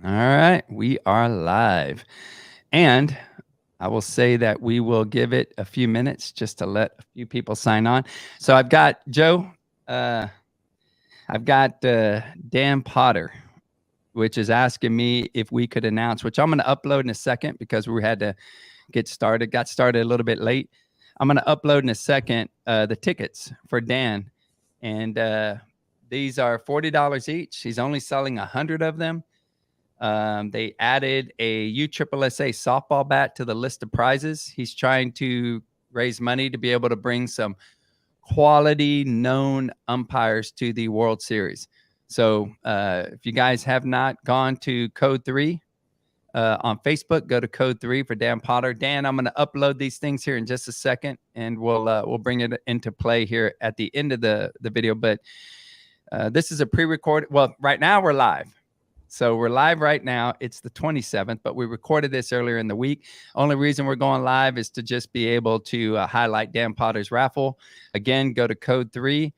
All right, we are live. And I will say that we will give it a few minutes just to let a few people sign on. So I've got Joe, uh, I've got Dan Potter, which is asking me if we could announce, which I'm going to upload in a second because we had to got started a little bit late. I'm going to upload in a second the tickets for Dan. And these are $40 each. He's only selling 100 of them. They added a USSSA softball bat to the list of prizes. He's trying to raise money to be able to bring some quality known umpires to the World Series. So if you guys have not gone to Code 3 on Facebook, go to Code 3 for Dan Potter. Dan, I'm going to upload these things here in just a second, and we'll bring it into play here at the end of the video. But this is a pre-recorded. Well, right now we're live. So we're live right now. It's the 27th, but we recorded this earlier in the week. Only reason we're going live is to just be able to highlight Dan Potter's raffle. Again, go to Code 3,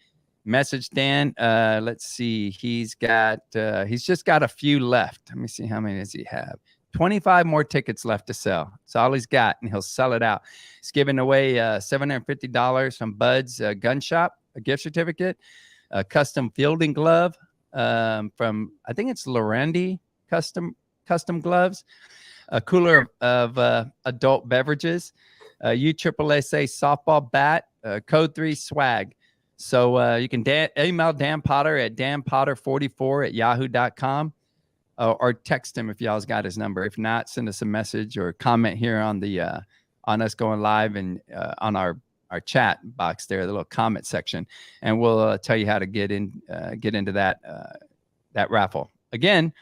message Dan. Let's see. He's just got a few left. Let me see, how many does he have? 25 more tickets left to sell. That's all he's got, and he'll sell it out. He's giving away $750 from Bud's Gun Shop, a gift certificate, a custom fielding glove, from, I think it's Lorandi custom gloves, a cooler of adult beverages, USSSA softball bat, Code 3 swag. So you can email Dan Potter at danpotter44@yahoo.com, or text him if y'all's got his number. If not, send us a message or comment here on the on us going live and on our chat box there, the little comment section, and we'll tell you how to get into that raffle. Again,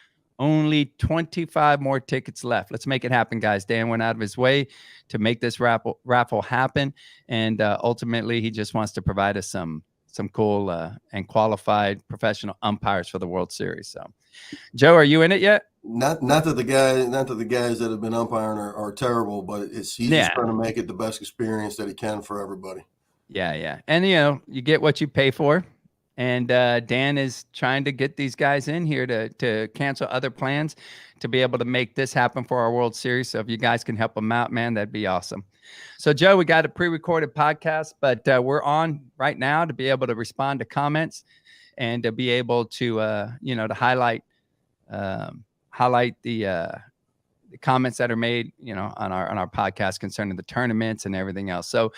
only 25 more tickets left. Let's make it happen, guys. Dan went out of his way to make this raffle happen, and ultimately he just wants to provide us some cool and qualified professional umpires for the World Series. So, Joe, are you in it yet? Not that the guys that have been umpiring are terrible, but he's just trying to make it the best experience that he can for everybody. Yeah. And you get what you pay for. And Dan is trying to get these guys in here to cancel other plans to be able to make this happen for our World Series. So if you guys can help them out, man, that'd be awesome. So, Joe, we got a pre-recorded podcast, but we're on right now to be able to respond to comments and to be able to, to highlight the comments that are made, on our podcast concerning the tournaments and everything else. So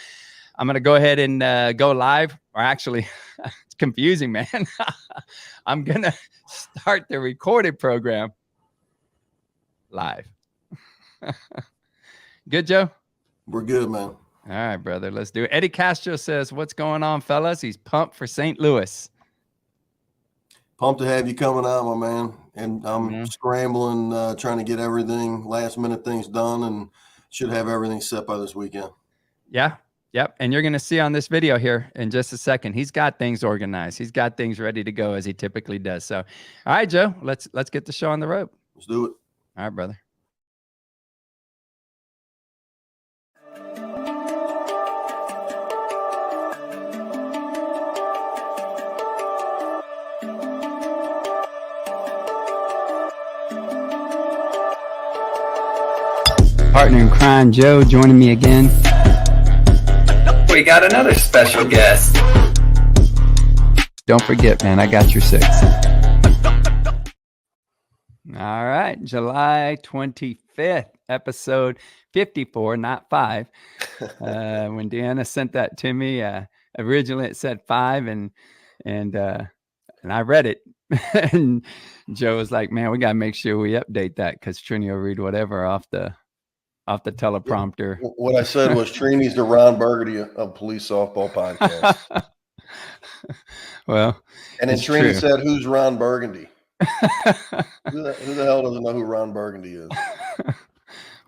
I'm going to go ahead and go live, or actually it's confusing, man. I'm going to start the recorded program live. Good, Joe? We're good, man. All right, brother. Let's do it. Eddie Castro says, what's going on, fellas? He's pumped for St. Louis. Pumped to have you coming out, my man. And I'm scrambling, trying to get everything, last minute things done, and should have everything set by this weekend. Yeah. Yep. And you're going to see on this video here in just a second, he's got things organized. He's got things ready to go as he typically does. So, all right, Joe, let's get the show on the road. Let's do it. All right, brother. Partner in crime, Joe, joining me again. We got another special guest. Don't forget, man, I got your 6. All right, July 25th, episode 54, not 5. When Deanna sent that to me, originally it said 5, and I read it. And Joe was like, man, we got to make sure we update that because Trini will read whatever off the teleprompter. What I said was Trini's the Ron Burgundy of police softball podcast. Well, and then Trini said, "Who's Ron Burgundy?" who the hell doesn't know who Ron Burgundy is?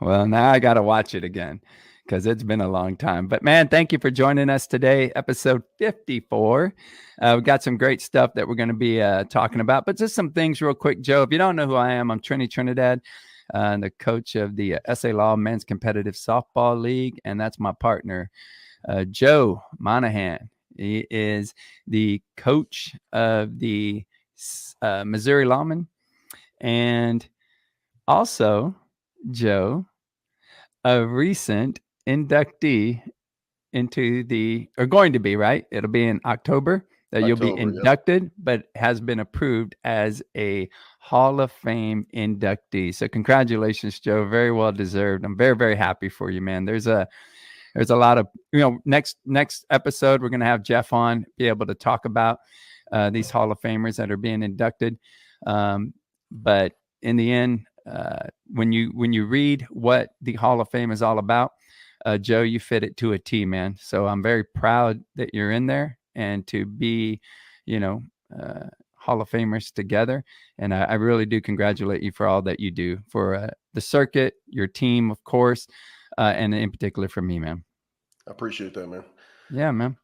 Well, now I got to watch it again because it's been a long time. But man, thank you for joining us today, episode 54. We got some great stuff that we're going to be talking about, but just some things real quick, Joe. If you don't know who I am, I'm Trinidad. The coach of the SA Law Men's Competitive Softball League, and that's my partner, Joe Monahan. He is the coach of the Missouri Lawmen, and also, Joe, a recent inductee into going to be, right? It'll be in October that you'll be inducted, but has been approved as a Hall of Fame inductee. So congratulations, Joe. Very well deserved. I'm very, very happy for you, man. There's a lot of, next episode, we're going to have Jeff on, be able to talk about these Hall of Famers that are being inducted. But in the end, when you read what the Hall of Fame is all about, Joe, you fit it to a T, man. So I'm very proud that you're in there and to be, Hall of Famers together. And I really do congratulate you for all that you do for the circuit, your team, of course, and in particular for me, man. I appreciate that, man. Yeah, man.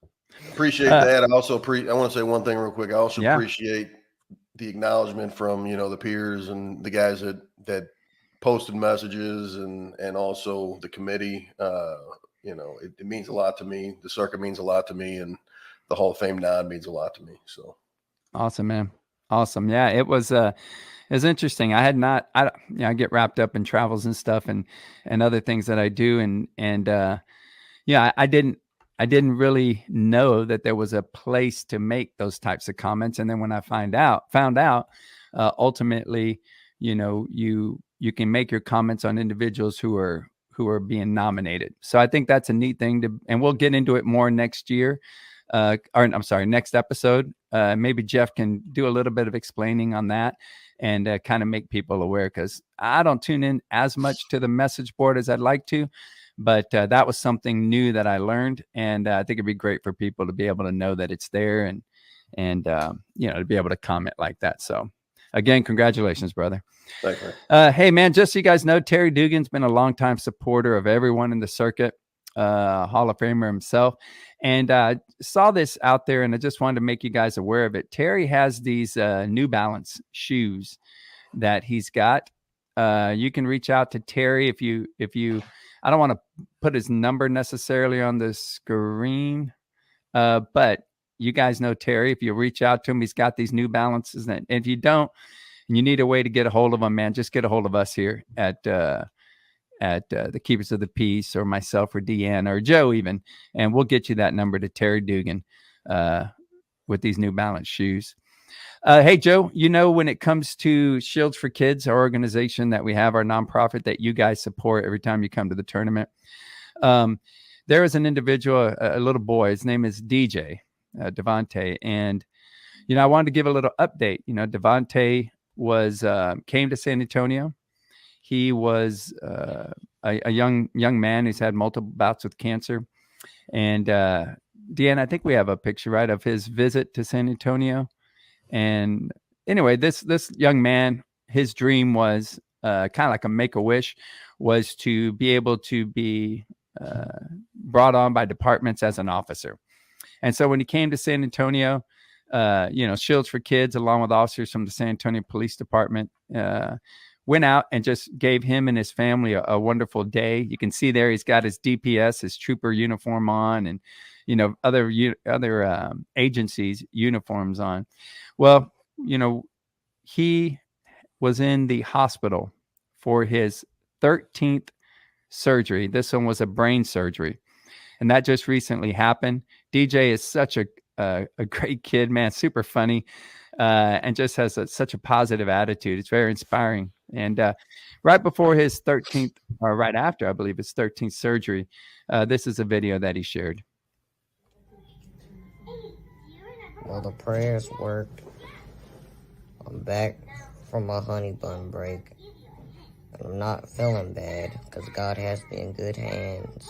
Appreciate that. I also I want to say one thing real quick. I also appreciate the acknowledgement from, the peers and the guys that posted messages and also the committee. It means a lot to me. The circuit means a lot to me, and the Hall of Fame nod means a lot to me. So awesome, man. Awesome. Yeah, it was interesting. I get wrapped up in travels and stuff and other things that I do. I didn't really know that there was a place to make those types of comments. And then when I found out, ultimately, you can make your comments on individuals who are being nominated. So I think that's a neat thing and we'll get into it more next year. Next episode. Maybe Jeff can do a little bit of explaining on that and kind of make people aware, because I don't tune in as much to the message board as I'd like to. But that was something new that I learned, and I think it'd be great for people to be able to know that it's there and to be able to comment like that. So, again, congratulations, brother. Thanks, man. Hey, man, just so you guys know, Terry Dugan's been a longtime supporter of everyone in the circuit, Hall of Famer himself, and saw this out there, and I just wanted to make you guys aware of it. Terry has these New Balance shoes that he's got. You can reach out to Terry if you. I don't want to put his number necessarily on the screen, but you guys know Terry. If you reach out to him, he's got these New Balances. And if you don't, and you need a way to get a hold of him, man, just get a hold of us here at the Keepers of the Peace, or myself, or Deanna, or Joe even, and we'll get you that number to Terry Dugan with these New Balance shoes. Hey, Joe, when it comes to Shields for Kids, our organization that we have, our nonprofit that you guys support every time you come to the tournament, there is an individual, a little boy, his name is DJ, Devontae. And, I wanted to give a little update. Devontae came to San Antonio. He was a young man who's had multiple bouts with cancer. And Deanna, I think we have a picture, right, of his visit to San Antonio. And anyway, this young man, his dream was kind of like a make-a-wish, was to be able to be brought on by departments as an officer. And so when he came to San Antonio, Shields for Kids, along with officers from the San Antonio Police Department, went out and just gave him and his family a wonderful day. You can see there he's got his DPS, his trooper uniform on, and other agencies' uniforms on. Well, he was in the hospital for his 13th surgery. This one was a brain surgery, and that just recently happened. DJ is such a great kid, man, super funny, and just has such a positive attitude. It's very inspiring. And right before his 13th, or right after, I believe, his 13th surgery, this is a video that he shared. Well, the prayers worked. I'm back from my honey bun break. And I'm not feeling bad because God has me in good hands.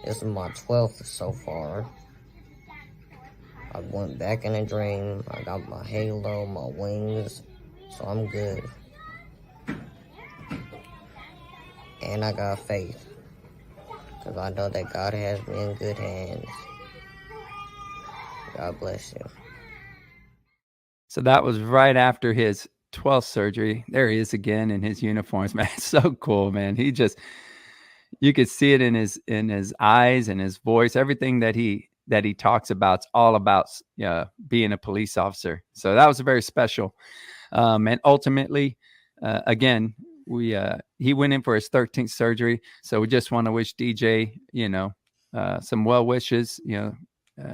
This is my 12th so far. I went back in a dream. I got my halo, my wings, so I'm good. And I got faith because I know that God has me in good hands. God bless you. So that was right after his 12th surgery. There he is again in his uniforms, man. It's so cool, man. You could see it in his eyes and his voice. Everything that he talks about, it's all about being a police officer. So that was very special. And ultimately, again, he went in for his 13th surgery. So we just want to wish DJ, some well wishes,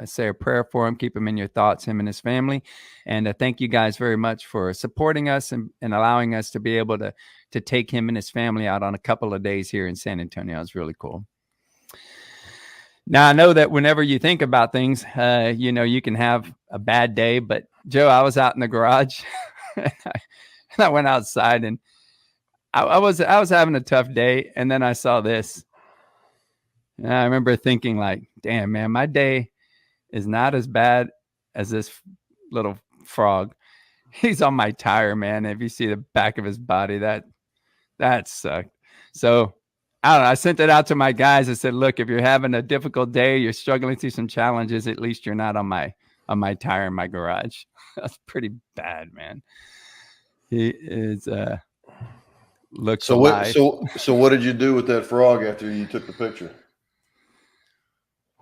say a prayer for him, keep him in your thoughts, him and his family. And thank you guys very much for supporting us and allowing us to be able to take him and his family out on a couple of days here in San Antonio. It's really cool. Now, I know that whenever you think about things, you can have a bad day. But Joe, I was out in the garage and I went outside and I was having a tough day. And then I saw this. And I remember thinking like, damn, man, my day is not as bad as this little frog. He's on my tire, man. If you see the back of his body, that sucked. So I don't know. I sent it out to my guys. I said, look, if you're having a difficult day, you're struggling through some challenges, at least you're not on my tire in my garage. That's pretty bad, man. He is looks alive. So what did you do with that frog after you took the picture?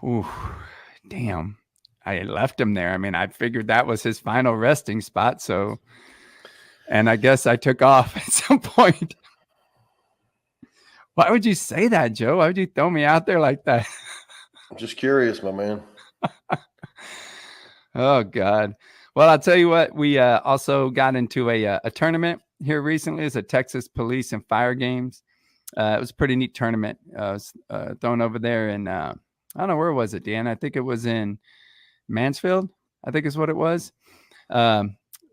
Ooh, damn. I left him there. I mean, I figured that was his final resting spot. So, and I guess I took off at some point. Why would you say that, Joe? Why would you throw me out there like that? I'm just curious, my man. Oh, God. Well, I'll tell you what. We also got into a tournament here recently. It's a Texas Police and Fire Games. It was a pretty neat tournament. It was thrown over there in, I don't know, where was it, Dan? I think it was in Mansfield, I think is what it was.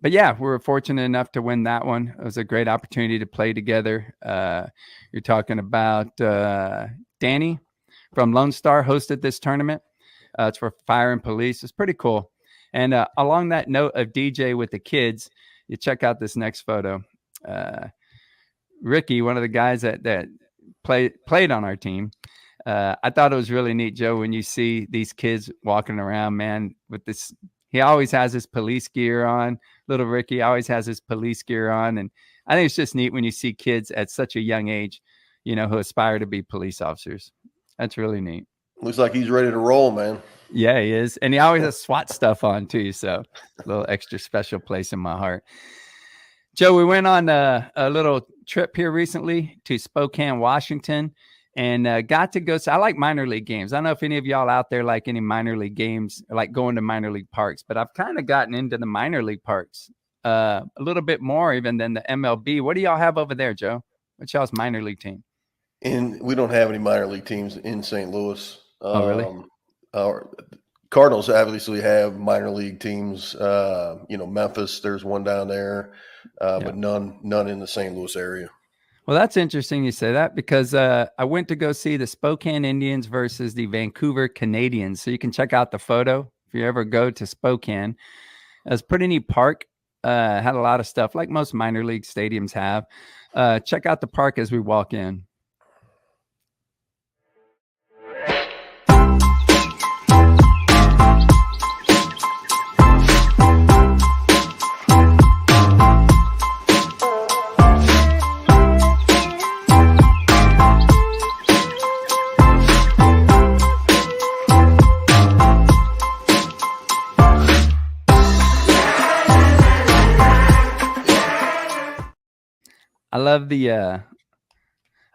But yeah, we were fortunate enough to win that one. It was a great opportunity to play together. You're talking about Danny from Lone Star hosted this tournament. It's for fire and police. It's pretty cool. And along that note of DJ with the kids, you check out this next photo. Ricky, one of the guys that played on our team, I thought it was really neat, Joe, when you see these kids walking around, man, with this. He always has his police gear on. Little Ricky always has his police gear on. And I think it's just neat when you see kids at such a young age, who aspire to be police officers. That's really neat. Looks like he's ready to roll, man. Yeah, he is. And he always has SWAT stuff on too. So a little extra special place in my heart. Joe, we went on a little trip here recently to Spokane, Washington. And got to go. So I like minor league games. I don't know if any of y'all out there like any minor league games, or like going to minor league parks, but I've kind of gotten into the minor league parks a little bit more even than the MLB. What do y'all have over there, Joe? What's y'all's minor league team? And we don't have any minor league teams in St. Louis. Oh, really? Our Cardinals obviously have minor league teams. Memphis, there's one down there, but none in the St. Louis area. Well, that's interesting you say that because I went to go see the Spokane Indians versus the Vancouver Canadians. So you can check out the photo if you ever go to Spokane. It's a pretty neat park. Had a lot of stuff like most minor league stadiums have. Check out the park as we walk in. I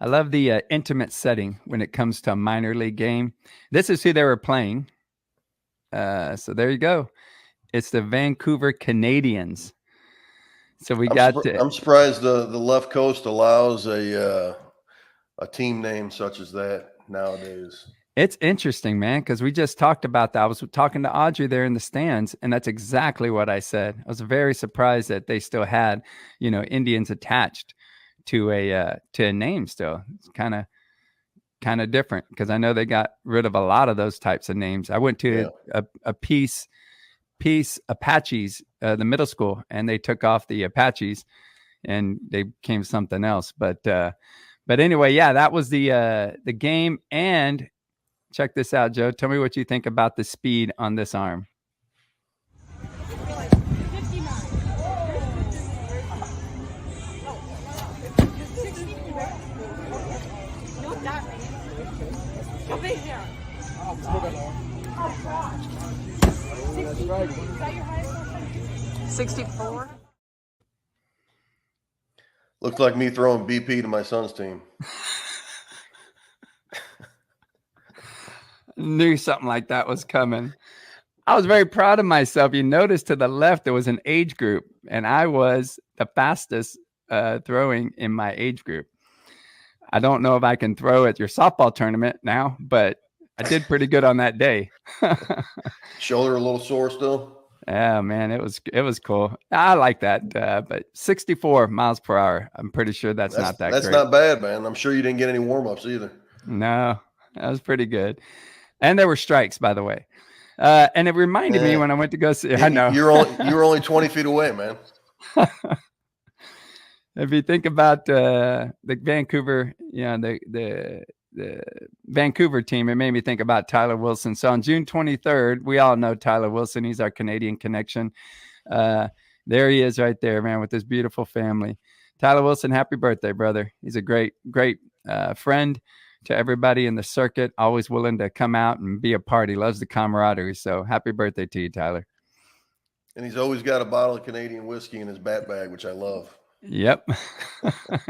love the intimate setting when it comes to a minor league game. This is who they were playing. So there you go. It's the Vancouver Canadians. So I'm surprised the left coast allows a team name such as that nowadays. It's interesting, man, because we just talked about that. I was talking to Audrey there in the stands, and that's exactly what I said. I was very surprised that they still had, Indians attached to a name still. It's kind of different because I know they got rid of a lot of those types of names. I went to a Peace Apaches, the middle school, and they took off the Apaches and they became something else. But anyway, yeah, that was the game. And check this out, Joe. Tell me what you think about the speed on this arm. Over here. 64. Looked like me throwing BP to my son's team. Knew something like that was coming. I was very proud of myself. You notice to the left, there was an age group, and I was the fastest throwing in my age group. I don't know if I can throw at your softball tournament now, but I did pretty good on that day. Shoulder a little sore still? Yeah, man, it was cool. I like that. But 64 miles per hour, I'm pretty sure that's not that That's great. not bad, man. I'm sure you didn't get any warm-ups either. No, that was pretty good. And there were strikes, by the way. And it reminded me when I went to go see. I know you were only 20 feet away, man. If you think about the Vancouver, the Vancouver team, it made me think about Tyler Wilson. So on June 23rd, we all know Tyler Wilson. He's our Canadian connection. There he is right there, man, with his beautiful family. Tyler Wilson, happy birthday, brother. He's a great friend to everybody in the circuit, always willing to come out and be a part. He loves the camaraderie. So happy birthday to you, Tyler. And he's always got a bottle of Canadian whiskey in his bat bag, which I love. Yep.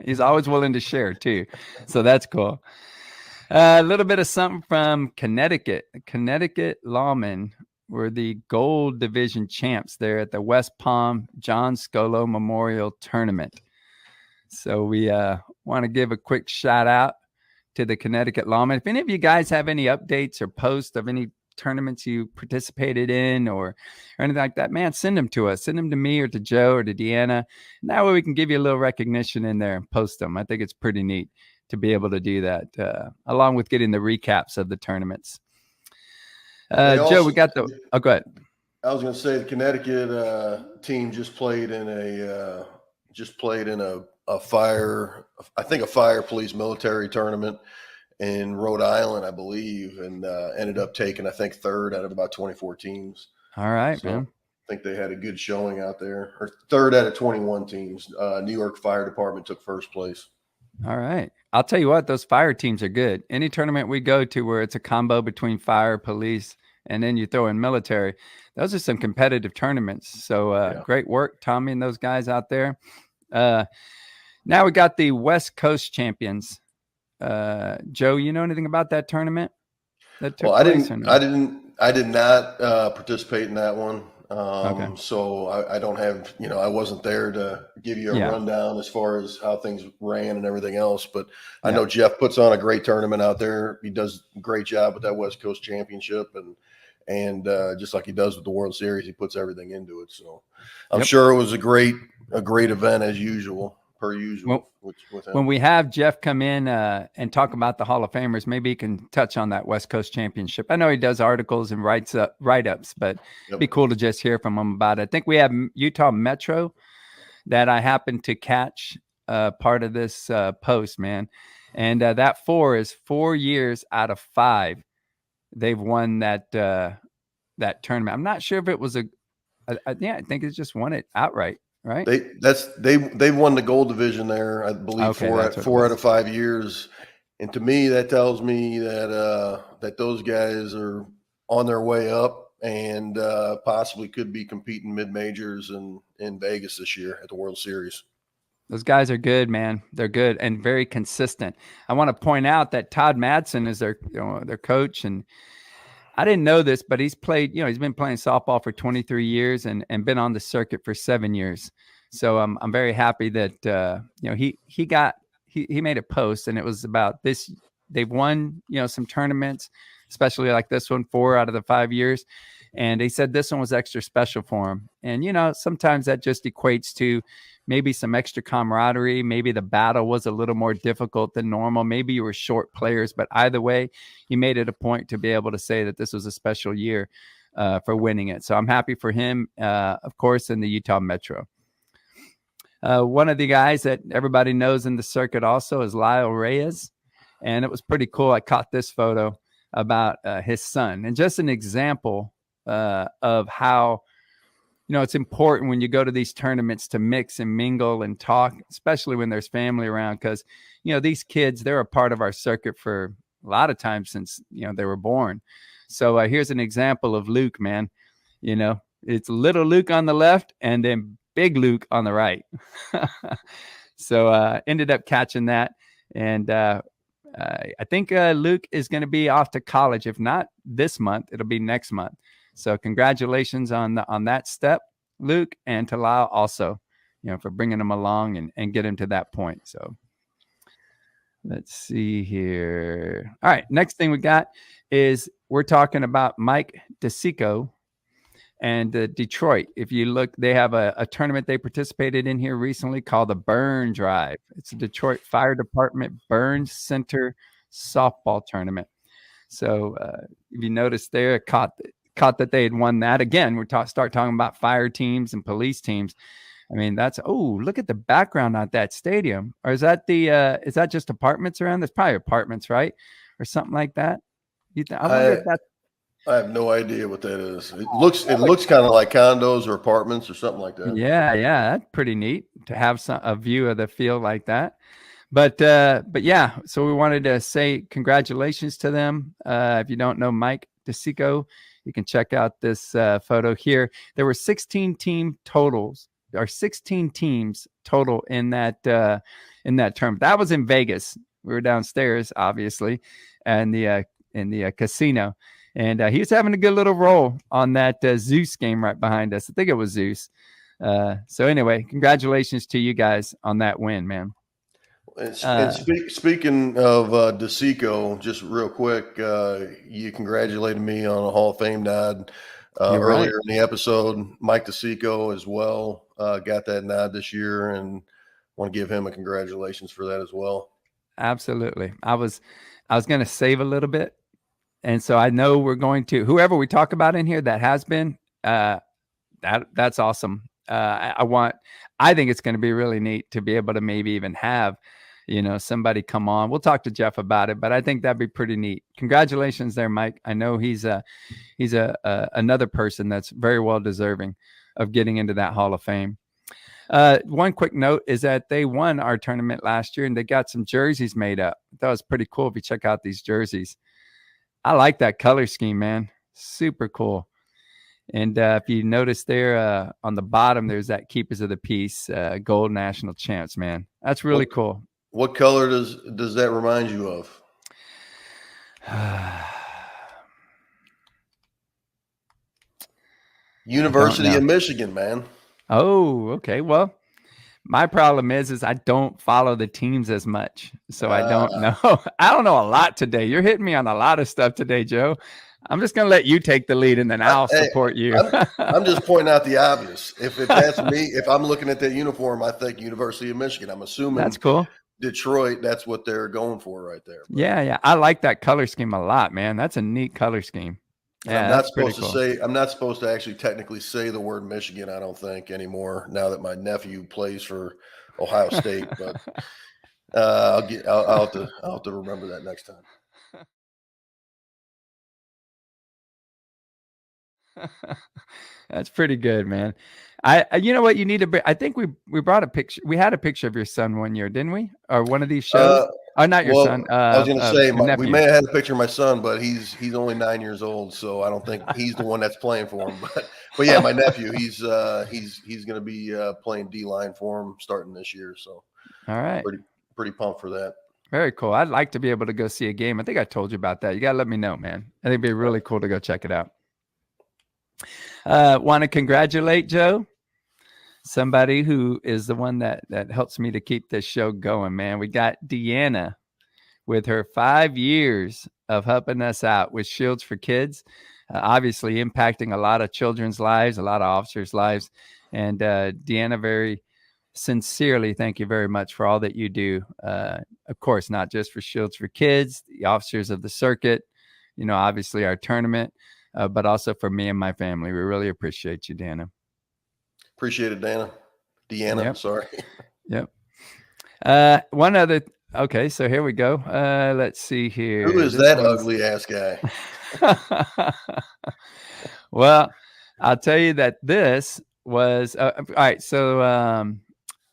He's always willing to share too. So that's cool. A little bit of something from Connecticut. Connecticut lawmen were the gold division champs there at the West Palm John Scolo Memorial Tournament. So we want to give a quick shout out to the Connecticut lawmen. If any of you guys have any updates or posts of any tournaments you participated in or anything like that, man, send them to us. Send them to me or to Joe or to Deanna. And that way we can give you a little recognition in there and post them. I think it's pretty neat to be able to do that, along with getting the recaps of the tournaments. Joe, we got the. Oh, go ahead. I was going to say the Connecticut team just played in a fire, I think a fire police military tournament in Rhode Island, I believe, and ended up taking, I think, third out of about 24 teams. All right, so man. I think they had a good showing out there, or third out of 21 teams. New York Fire Department took first place. All right. I'll tell you what, those fire teams are good. Any tournament we go to where it's a combo between fire, police, and then you throw in military, those are some competitive tournaments. So Great work, Tommy and those guys out there. Now we got the West Coast champions. Joe, you know anything about that tournament? I did not participate in that one. Okay. So I don't have, I wasn't there to give you a rundown as far as how things ran and everything else, but I know Jeff puts on a great tournament out there. He does a great job with that West Coast Championship and just like he does with the World Series, he puts everything into it. So I'm sure it was a great event as usual. Per usual. When we have Jeff come in and talk about the Hall of Famers, maybe he can touch on that West Coast Championship. I know he does articles and write-ups, but it'd be cool to just hear from him about it. I think we have Utah Metro that I happened to catch part of this post, man. And that 4 is 4 years out of 5 they've won that tournament. I'm not sure if it was I think it's just won it outright. Right. They've won the gold division there, I believe, 4 out of 5 years. And to me, that tells me that those guys are on their way up and possibly could be competing mid-majors in Vegas this year at the World Series. Those guys are good, man. They're good and very consistent. I want to point out that Todd Madsen is their coach, and I didn't know this, but he's played, he's been playing softball for 23 years and been on the circuit for 7 years. So I'm very happy that, he made a post and it was about this. They've won, some tournaments, especially like this one, 4 out of the 5 years. And he said this one was extra special for him. And, sometimes that just equates to maybe some extra camaraderie. Maybe the battle was a little more difficult than normal. Maybe you were short players, but either way, he made it a point to be able to say that this was a special year for winning it. So I'm happy for him, of course, in the Utah Metro. One of the guys that everybody knows in the circuit also is Lyle Reyes. And it was pretty cool. I caught this photo about his son, and just an example of how, it's important when you go to these tournaments to mix and mingle and talk, especially when there's family around, because, these kids, they're a part of our circuit for a lot of times since, they were born. So here's an example of Luke, man. It's little Luke on the left and then big Luke on the right. So ended up catching that. And I think Luke is going to be off to college. If not this month, it'll be next month. So congratulations on that step, Luke, and to Lyle also, for bringing him along and get him to that point. So let's see here. All right. Next thing we got is we're talking about Mike DeSico and Detroit. If you look, they have a tournament they participated in here recently called the Burn Drive. It's a Detroit Fire Department Burn Center softball tournament. So if you notice there, caught that they had won that. Again, start talking about fire teams and police teams. I mean, look at the background on that stadium. Or is that is that just apartments around? There's probably apartments, right? Or something like that. I wonder if that's. I have no idea what that is. It looks kind of like condos or apartments or something like that. Yeah, that's pretty neat to have a view of the field like that. But yeah, so we wanted to say congratulations to them. If you don't know Mike DeSico, you can check out this photo here. There were 16 teams total in that tournament. That was in Vegas. We were downstairs, obviously, and in the casino. And he was having a good little roll on that Zeus game right behind us. I think it was Zeus. So anyway, congratulations to you guys on that win, man. And speaking of DeSico, just real quick, you congratulated me on a Hall of Fame nod earlier in the episode. Mike DeSico as well got that nod this year, and want to give him a congratulations for that as well. Absolutely. I was going to save a little bit. And so I know we're going to, whoever we talk about in here that has been, that's awesome. I think it's going to be really neat to be able to maybe even have, somebody come on. We'll talk to Jeff about it, but I think that'd be pretty neat. Congratulations there, Mike. I know he's another person that's very well deserving of getting into that Hall of Fame. One quick note is that they won our tournament last year and they got some jerseys made up. That was pretty cool if you check out these jerseys. I like that color scheme, man. Super cool. And if you notice there on the bottom, there's that Keepers of the Peace, gold national champs, man. That's really cool. What color does that remind you of? University of Michigan, man. Oh, okay. Well, my problem is I don't follow the teams as much, so I don't know. I don't know a lot today. You're hitting me on a lot of stuff today, Joe. I'm just going to let you take the lead, and then I'll support you. I'm just pointing out the obvious. If that's me, if I'm looking at that uniform, I think University of Michigan. I'm assuming that's cool. Detroit, that's what they're going for right there. But yeah. I like that color scheme a lot, man. That's a neat color scheme. Yeah, I'm not supposed to actually technically say the word Michigan, I don't think, anymore, now that my nephew plays for Ohio State. But I'll have to remember that next time. That's pretty good, man. You know what you need to bring? I think we brought a picture. We had a picture of your son one year, didn't we? Or one of these shows? Not your son. I was going to say we may have had a picture of my son, but he's only 9 years old, so I don't think he's the one that's playing for him. But yeah, my nephew, he's going to be playing D-line for him starting this year. So all right, pretty pumped for that. Very cool. I'd like to be able to go see a game. I think I told you about that. You got to let me know, man. I think it'd be really cool to go check it out. Want to congratulate Joe, somebody who is the one that helps me to keep this show going, man. We got Deanna with her 5 years of helping us out with Shields for Kids, obviously impacting a lot of children's lives, a lot of officers' lives. And Deanna, very sincerely, thank you very much for all that you do. Of course, not just for Shields for Kids, the officers of the circuit, obviously our tournament, but also for me and my family. We really appreciate you, Deanna. Appreciate it, Deanna. Yep. Sorry. Yep. One other. Okay, so here we go. Let's see here. Who is that ugly ass guy? Well, I'll tell you that this was all right. So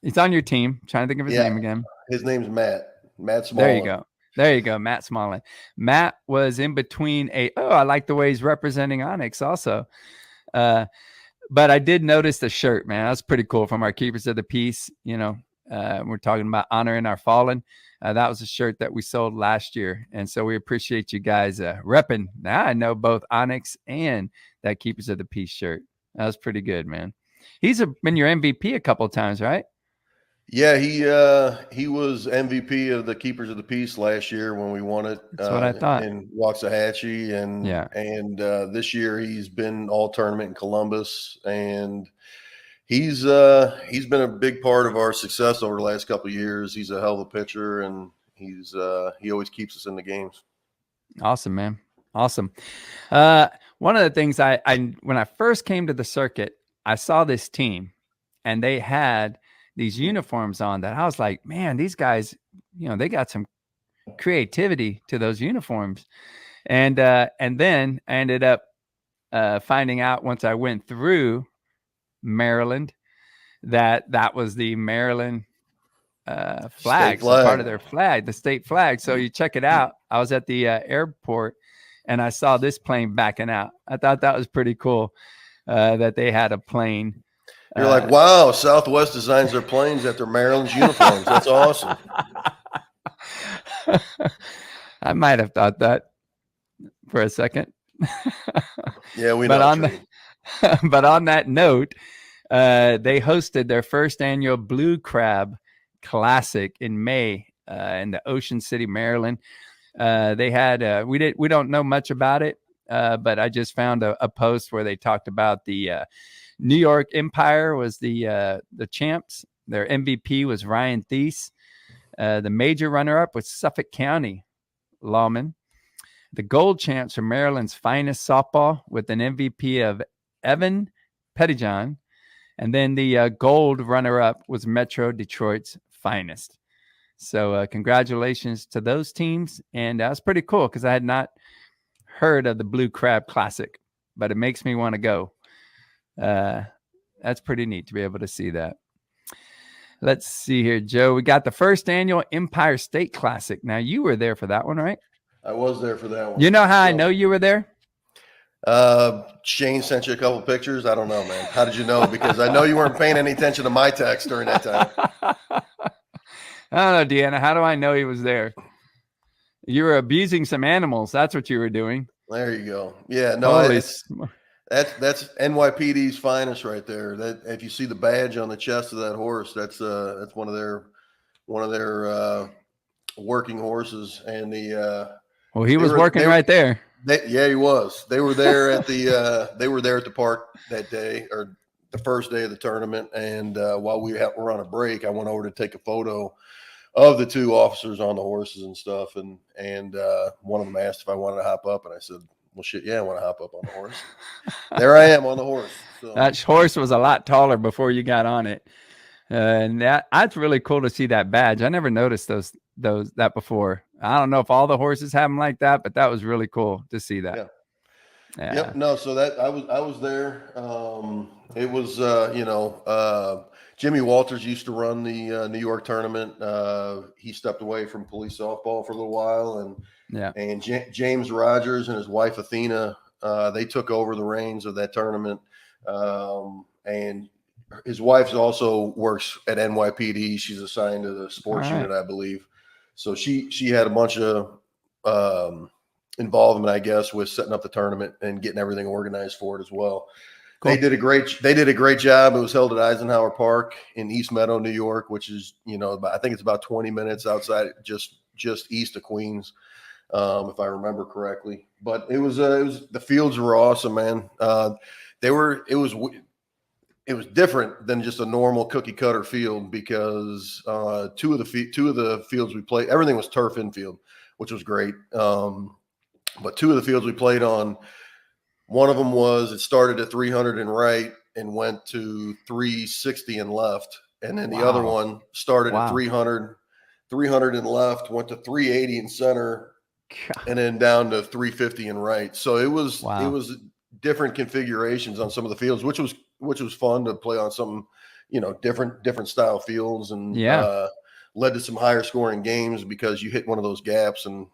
he's on your team. I'm trying to think of his name again. His name's Matt. Matt Smallin. There you go. Matt Smallin. Matt was in between I like the way he's representing Onyx also. But I did notice the shirt, man. That's pretty cool from our Keepers of the Peace. We're talking about honoring our fallen. That was a shirt that we sold last year. And so we appreciate you guys repping. Now I know both Onyx and that Keepers of the Peace shirt. That was pretty good, man. He's been your MVP a couple of times, right? Yeah, he was MVP of the Keepers of the Peace last year when we won it. That's what I thought. In Waxahachie, and this year he's been all tournament in Columbus, and he's been a big part of our success over the last couple of years. He's a hell of a pitcher, and he always keeps us in the games. Awesome, man. Awesome. One of the things I when I first came to the circuit, I saw this team, and they had these uniforms on that I was like, man, these guys, they got some creativity to those uniforms. And then I ended up finding out once I went through Maryland that was the Maryland flag, so part of their flag, the state flag. So you check it out. I was at the airport and I saw this plane backing out. I thought that was pretty cool that they had a plane. You're like, wow, Southwest designs their planes after Maryland's uniforms. That's awesome. I might have thought that for a second. Yeah, we but know. But on that note, they hosted their first annual Blue Crab Classic in May in the Ocean City, Maryland. They had we don't know much about it, but I just found a post where they talked about the New York Empire was the champs. Their MVP was Ryan Thies. The major runner-up was Suffolk County Lawman. The gold champs are Maryland's finest softball with an MVP of Evan Pettyjohn. And then the gold runner-up was Metro Detroit's finest. So congratulations to those teams. And that's pretty cool because I had not heard of the Blue Crab Classic, but it makes me want to go. That's pretty neat to be able to see that. Let's see here, Joe. We got the first annual Empire State Classic. Now, you were there for that one, right? I was there for that one. You know how I know you were there? Shane sent you a couple pictures. I don't know, man. How did you know? Because I know you weren't paying any attention to my text during that time. I don't know, Deanna. How do I know he was there? You were abusing some animals. That's what you were doing. There you go. Yeah, no, that's NYPD's finest right there. That if you see the badge on the chest of that horse, that's one of their working horses. And he was working right there. Yeah, he was. They were there at the park that day, or the first day of the tournament. And while we were on a break, I went over to take a photo of the two officers on the horses and stuff. And one of them asked if I wanted to hop up, and I said, well, shit, yeah, I want to hop up on the horse. There I am on the horse. So. That horse was a lot taller before you got on it. And that's really cool to see that badge. I never noticed that before. I don't know if all the horses have them like that, but that was really cool to see that. Yeah. Yep. No, so that I was there. It was Jimmy Walters used to run the New York tournament. He stepped away from police softball for a little while, and James Rogers and his wife Athena, they took over the reins of that tournament. And his wife also works at NYPD. She's assigned to the sports unit, I believe. So she had a bunch of involvement, I guess, with setting up the tournament and getting everything organized for it as well. Cool. They did a great job. It was held at Eisenhower Park in East Meadow, New York, which is, I think it's about 20 minutes outside, just east of Queens, if I remember correctly. But it was the fields were awesome, man. It was different than just a normal cookie cutter field because two of the fields we played, everything was turf infield, which was great. But two of the fields we played on, one of them it started at 300 in right and went to 360 in left. And then the other one started at 300 in left, went to 380 in center, and then down to 350 in right. So it was different configurations on some of the fields, which was fun to play on some, different style fields, and led to some higher scoring games because you hit one of those gaps and,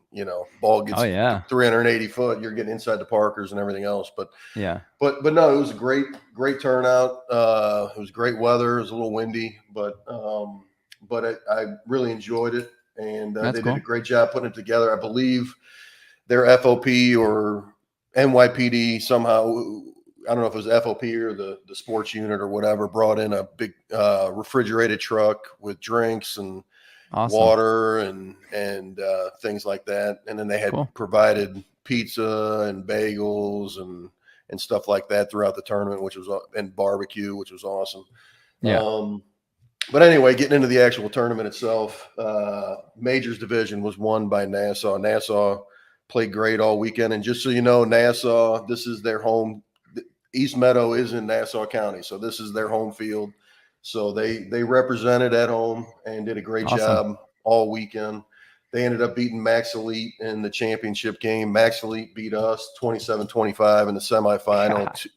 ball gets 380 foot, you're getting inside the Parkers and everything else. But no, it was a great turnout. It was great weather. It was a little windy, but but I really enjoyed it, and they cool. did a great job putting it together. I believe their FOP or NYPD somehow, I don't know if it was FOP or the sports unit or whatever, brought in a big refrigerated truck with drinks and water and things like that. And then they had provided pizza and bagels and stuff like that throughout the tournament, and barbecue, which was awesome. Yeah. But anyway, getting into the actual tournament itself, Majors Division was won by Nassau. Nassau played great all weekend. And just so you know, Nassau, this is their home. East Meadow is in Nassau County, so this is their home field. So they represented at home and did a great job all weekend. They ended up beating Max Elite in the championship game. Max Elite beat us 27-25 in the semifinal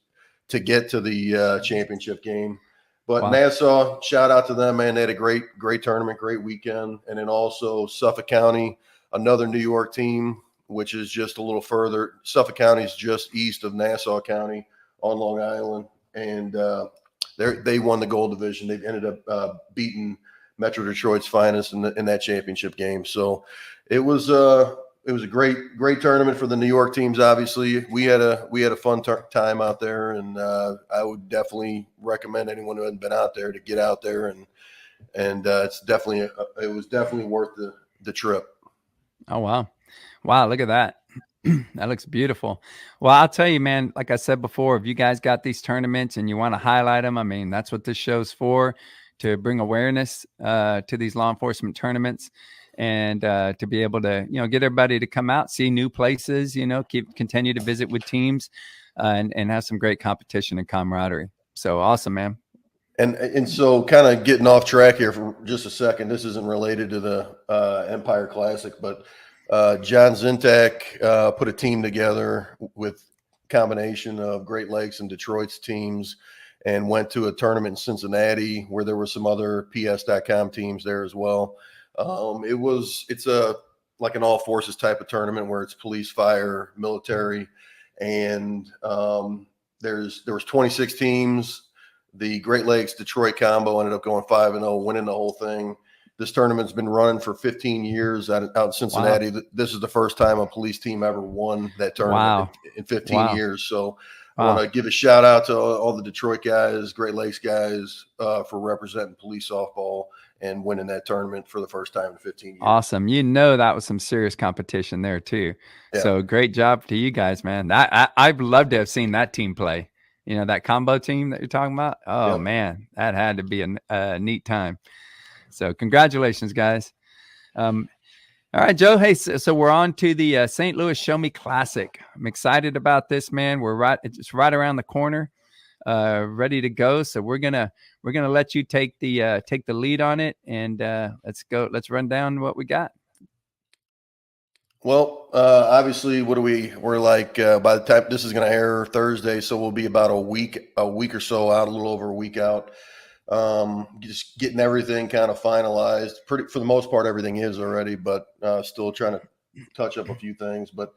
to get to the championship game. But Nassau, shout out to them, man. They had a great tournament, great weekend. And then also Suffolk County, another New York team, which is just a little further. Suffolk County is just east of Nassau County on Long Island. And they won the gold division. They ended up beating Metro Detroit's finest in that championship game. So it was a great tournament for the New York teams. Obviously, we had a fun time out there, and I would definitely recommend anyone who hasn't been out there to get out there, and it was definitely worth the trip. Oh wow! Look at that. That looks beautiful. Well, I'll tell you, man, like I said before, if you guys got these tournaments and you want to highlight them, I mean, that's what this show's for, to bring awareness to these law enforcement tournaments, and to be able to, get everybody to come out, see new places, continue to visit with teams, and have some great competition and camaraderie. So awesome, man. And so kind of getting off track here for just a second, this isn't related to the Empire Classic, but John Zintak put a team together with a combination of Great Lakes and Detroit's teams and went to a tournament in Cincinnati where there were some other PS.com teams there as well. It's like an all forces type of tournament where it's police, fire, military, and there was 26 teams. The Great Lakes Detroit combo ended up going 5-0, winning the whole thing. This tournament's been running for 15 years out in Cincinnati. Wow. This is the first time a police team ever won that tournament in 15 years. So I want to give a shout out to all the Detroit guys, Great Lakes guys, for representing police softball and winning that tournament for the first time in 15 years. Awesome. That was some serious competition there too. Yeah. So great job to you guys, man. I'd love to have seen that team play. That combo team that you're talking about. Oh, man, that had to be a neat time. So congratulations, guys. All right, Joe. Hey, so we're on to the St. Louis Show Me Classic. I'm excited about this, man. It's right around the corner, ready to go. So we're gonna let you take the lead on it, and let's go. Let's run down what we got. Well, obviously, we're like, by the time this is going to air Thursday, so we'll be about a week or so out, a little over a week out. Just getting everything kind of finalized. For the most part, everything is already, but still trying to touch up a few things. But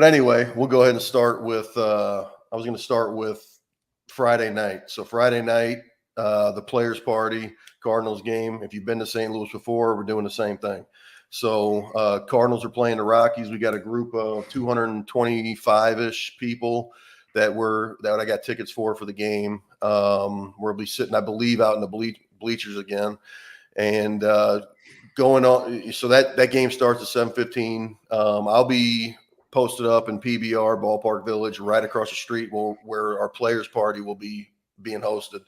anyway, we'll go ahead and start with, I was going to start with Friday night. So Friday night, the Players Party, Cardinals game. If you've been to St. Louis before, we're doing the same thing. So Cardinals are playing the Rockies. We got a group of 225-ish people that I got tickets for the game. We'll be sitting, I believe, out in the bleachers again, and going on. So that game starts at 7:15. I'll be posted up in PBR Ballpark Village, right across the street where our Players Party will be being hosted.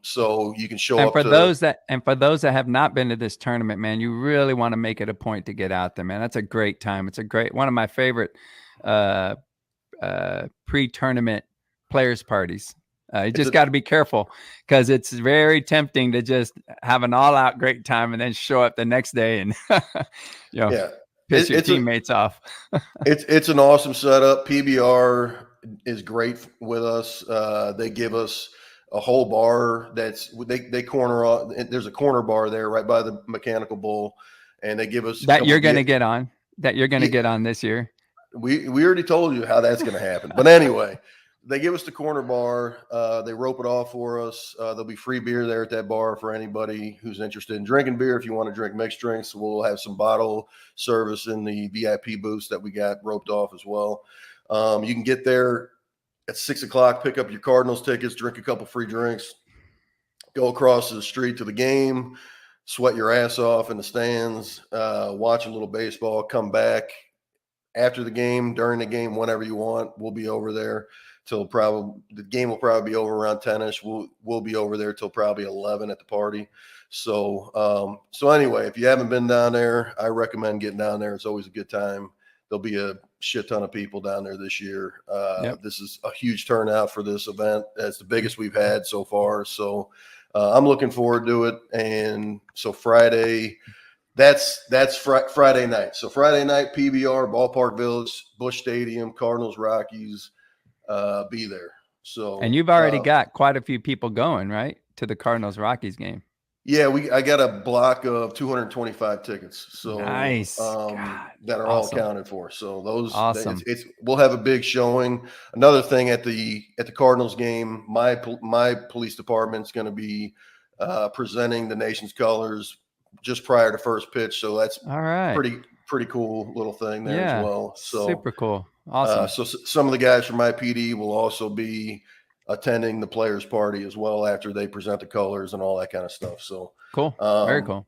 So you can show up. For those that have not been to this tournament, man, you really want to make it a point to get out there, man. That's a great time. It's one of my favorite pre-tournament players parties. You just got to be careful because it's very tempting to just have an all-out great time and then show up the next day and piss your teammates off. It's an awesome setup. PBR is great with us. They give us a whole bar they corner off. There's a corner bar there right by the Mechanical Bull, and they give us that you're going to get on this year. We already told you how that's going to happen. But anyway, they give us the corner bar. They rope it off for us. There'll be free beer there at that bar for anybody who's interested in drinking beer. If you want to drink mixed drinks, we'll have some bottle service in the VIP booths that we got roped off as well. You can get there at 6 o'clock, pick up your Cardinals tickets, drink a couple free drinks, go across the street to the game, sweat your ass off in the stands, watch a little baseball, come back after the game, during the game, whenever you want. We'll be over there till the game will probably be over around 10ish. We'll be over there till probably 11 at the party. So anyway, if you haven't been down there, I recommend getting down there. It's always a good time. There'll be a shit ton of people down there this year. This is a huge turnout for this event. It's the biggest we've had so far. So I'm looking forward to it. And so Friday, that's Friday night. So Friday night, PBR, Ballpark Village, Busch Stadium, Cardinals, Rockies, be there. So, and you've already got quite a few people going, right, to the Cardinals Rockies game. Yeah, I got a block of 225 tickets. So nice. That are all accounted for. So those awesome. We'll have a big showing. Another thing at the Cardinals game, my police department's going to be presenting the nation's colors just prior to first pitch. So that's all right. Pretty cool little thing there as well. So super cool. Awesome. So some of the guys from my PD will also be attending the players party as well after they present the colors and all that kind of stuff. So cool. Very cool.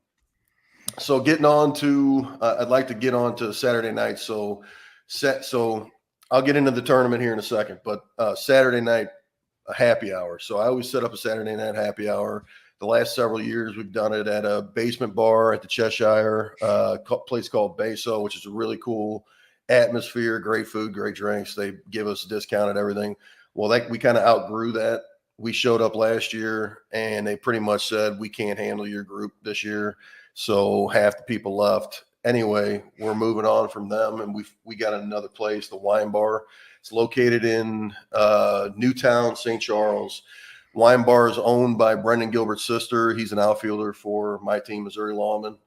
So getting on to, I'd like to get on to Saturday night. So I'll get into the tournament here in a second, but Saturday night, a happy hour. So I always set up a Saturday night happy hour. The last several years, we've done it at a basement bar at the Cheshire, place called Beso, which is a really cool atmosphere, great food, great drinks. They give us a discount at everything. Well, we kind of outgrew that. We showed up last year and they pretty much said, we can't handle your group this year. So half the people left. Anyway, we're moving on from them and we got another place, the Wine Bar. It's located in Newtown, St. Charles. Wine Bar is owned by Brendan Gilbert's sister. He's an outfielder for my team, Missouri Lawmen.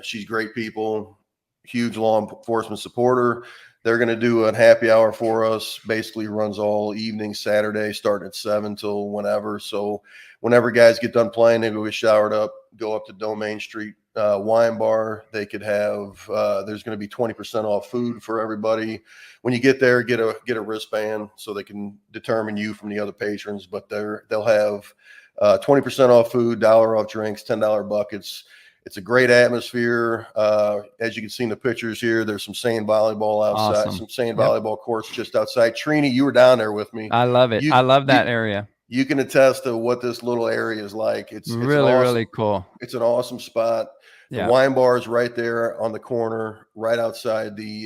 She's great people, huge law enforcement supporter. They're going to do a happy hour for us, basically runs all evening Saturday, starting at 7 till whenever. So whenever guys get done playing, they go get showered up, go up to Domain Street Wine Bar. They could have, there's going to be 20% off food for everybody. When you get there, get a wristband so they can determine you from the other patrons, but they'll have 20% off food, $1 off drinks, $10 buckets. It's a great atmosphere. As you can see in the pictures here, there's some sand volleyball outside, awesome. Some sand volleyball courts just outside. Trini, you were down there with me. I love it. I love that area. You can attest to what this little area is like. It's really, awesome, really cool. It's an awesome spot. The Wine Bar is right there on the corner, right outside the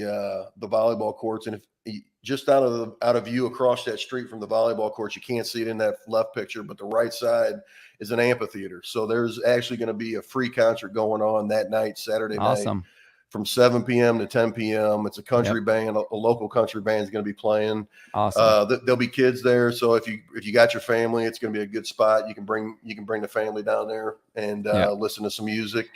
volleyball courts. And if just out of view across that street from the volleyball courts, you can't see it in that left picture, but the right side is an amphitheater. So there's actually going to be a free concert going on that night, Saturday night, from 7 p.m. to 10 p.m. It's a country band, a local country band is going to be playing. Awesome. There'll be kids there. So if you got your family, it's going to be a good spot. You can bring the family down there and listen to some music.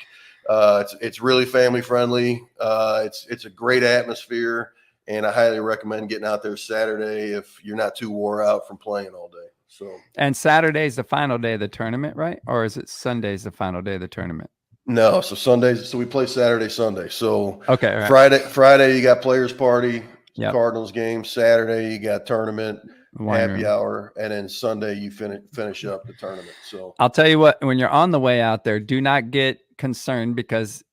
It's really family friendly. It's a great atmosphere, and I highly recommend getting out there Saturday if you're not too wore out from playing all day. So, and Saturday's the final day of the tournament, right? Or is it Sunday's the final day of the tournament? No, so Sundays. So we play Saturday, Sunday. So okay, right. Friday you got players party, Cardinals game. Saturday you got tournament, happy hour, and then Sunday you finish up the tournament. So I'll tell you what, when you're on the way out there, do not get concerned because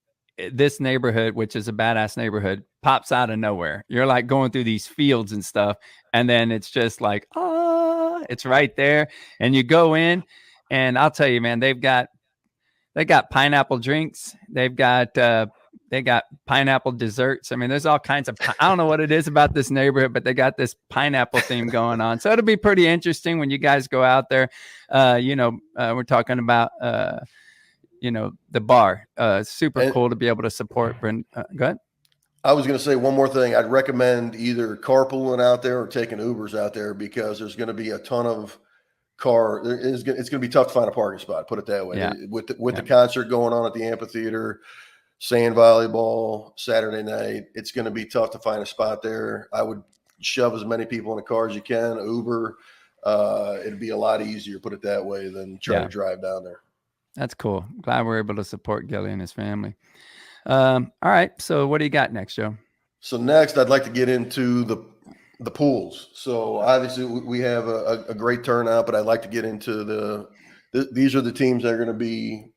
this neighborhood, which is a badass neighborhood, pops out of nowhere. You're like going through these fields and stuff, and then it's just like, it's right there. And you go in, and I'll tell you, man, they got pineapple drinks. They got pineapple desserts. I mean, there's all kinds of, I don't know what it is about this neighborhood, but they got this pineapple theme going on. So it'll be pretty interesting when you guys go out there. We're talking about, the bar, super cool to be able to support. Go ahead. I was going to say one more thing. I'd recommend either carpooling out there or taking Ubers out there because there's going to be a ton of it's going to be tough to find a parking spot. Put it that way. Yeah. With the concert going on at the amphitheater, sand volleyball Saturday night, it's going to be tough to find a spot there. I would shove as many people in a car as you can, Uber. It'd be a lot easier, put it that way, than try to drive down there. That's cool. Glad we're able to support Gilly and his family. All right. So what do you got next, Joe? So next, I'd like to get into the pools. So obviously we have a great turnout, but I'd like to get into these are the teams that are going to be.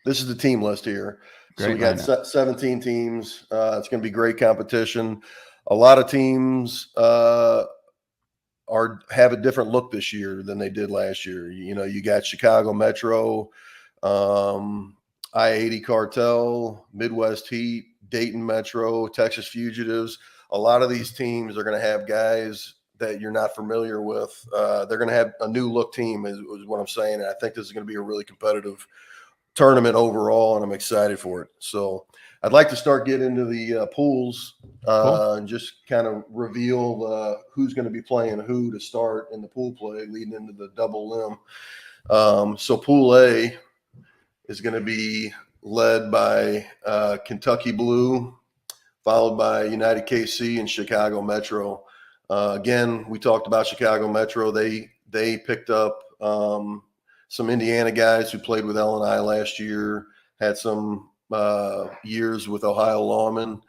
This is the team list here. Great so we got 17 teams. It's going to be great competition. A lot of teams have a different look this year than they did last year. You know, you got Chicago Metro, I-80 Cartel, Midwest Heat, Dayton Metro, Texas Fugitives. A lot of these teams are going to have guys that you're not familiar with. They're going to have a new look team is what I'm saying. And I think this is going to be a really competitive tournament overall, and I'm excited for it. So I'd like to start getting into the pools and just kind of reveal who's going to be playing who to start in the pool play leading into the double limb. So Pool A is going to be led by Kentucky Blue, followed by United KC and Chicago Metro. Again, we talked about Chicago Metro. They picked up some Indiana guys who played with L&I last year, had some years with Ohio Lawman.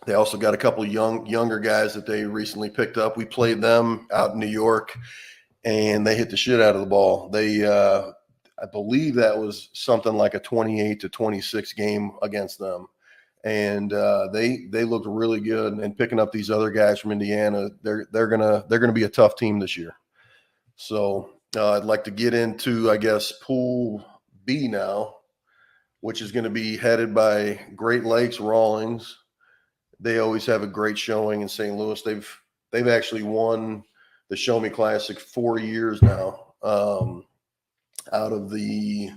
They also got a couple of younger guys that they recently picked up. We played them out in New York, and they hit the shit out of the ball. They I believe that was something like a 28-26 game against them. And they looked really good. And picking up these other guys from Indiana, they're gonna be a tough team this year. So I'd like to get into, I guess, Pool B now, which is going to be headed by Great Lakes Rawlings. They always have a great showing in St. Louis. They've actually won the Show Me Classic 4 years now. Out of the,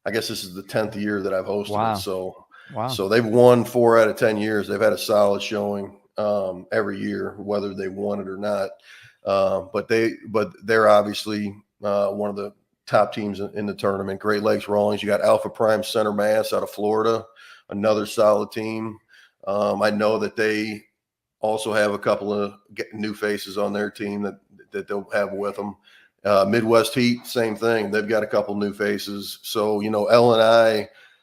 I guess this is the 10th year that I've hosted it. So they've won 4 out of 10 years. They've had a solid showing every year, whether they won it or not. But they're obviously one of the top teams in the tournament. Great Lakes Rawlings. You got Alpha Prime Center Mass out of Florida, another solid team. I know that they also have a couple of new faces on their team that they'll have with them. Midwest Heat, same thing. They've got a couple new faces. So, you know,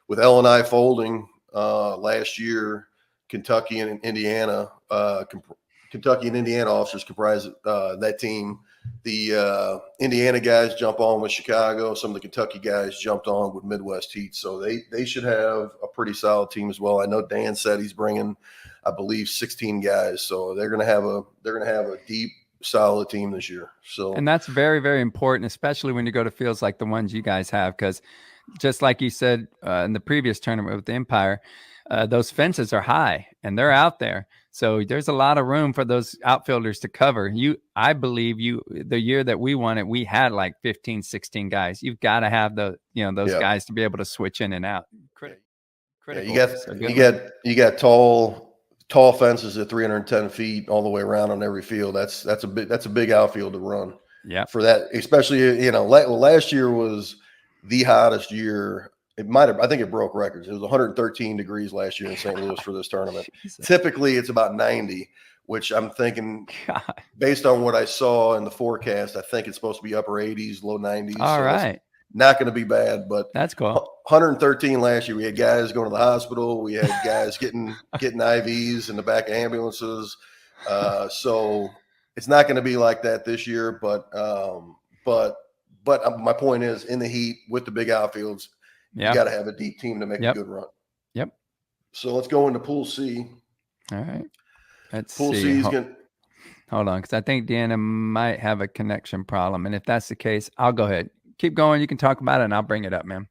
with L&I folding last year, Kentucky and Indiana officers comprise that team. The Indiana guys jump on with Chicago. Some of the Kentucky guys jumped on with Midwest Heat. So they should have a pretty solid team as well. I know Dan said he's bringing, I believe, 16 guys. So they're gonna have a deep, solid team this year. So, and that's very, very important, especially when you go to fields like the ones you guys have, because just like you said in the previous tournament with the Empire, those fences are high and they're out there. So there's a lot of room for those outfielders to cover. I believe the year that we won it, we had like 15, 16 guys. You've got to have those guys to be able to switch in and out. Critical. Yeah, you got tall fences at 310 feet all the way around on every field. That's a big outfield to run. Yeah. For that, especially, you know, last year was the hottest year. I think it broke records. It was 113 degrees last year in St. Louis for this tournament. Jesus. Typically it's about 90, which I'm thinking, based on what I saw in the forecast, I think it's supposed to be upper 80s, low 90s. All right. Not going to be bad, but that's cool. 113 last year. We had guys going to the hospital. We had guys getting IVs in the back of ambulances. So it's not going to be like that this year. But my point is, in the heat with the big outfields, you got to have a deep team to make a good run. Yep. So let's go into Pool C. All right. Pool C is going. Hold on, because I think Deanna might have a connection problem, and if that's the case, I'll go ahead. Keep going. You can talk about it, and I'll bring it up, man.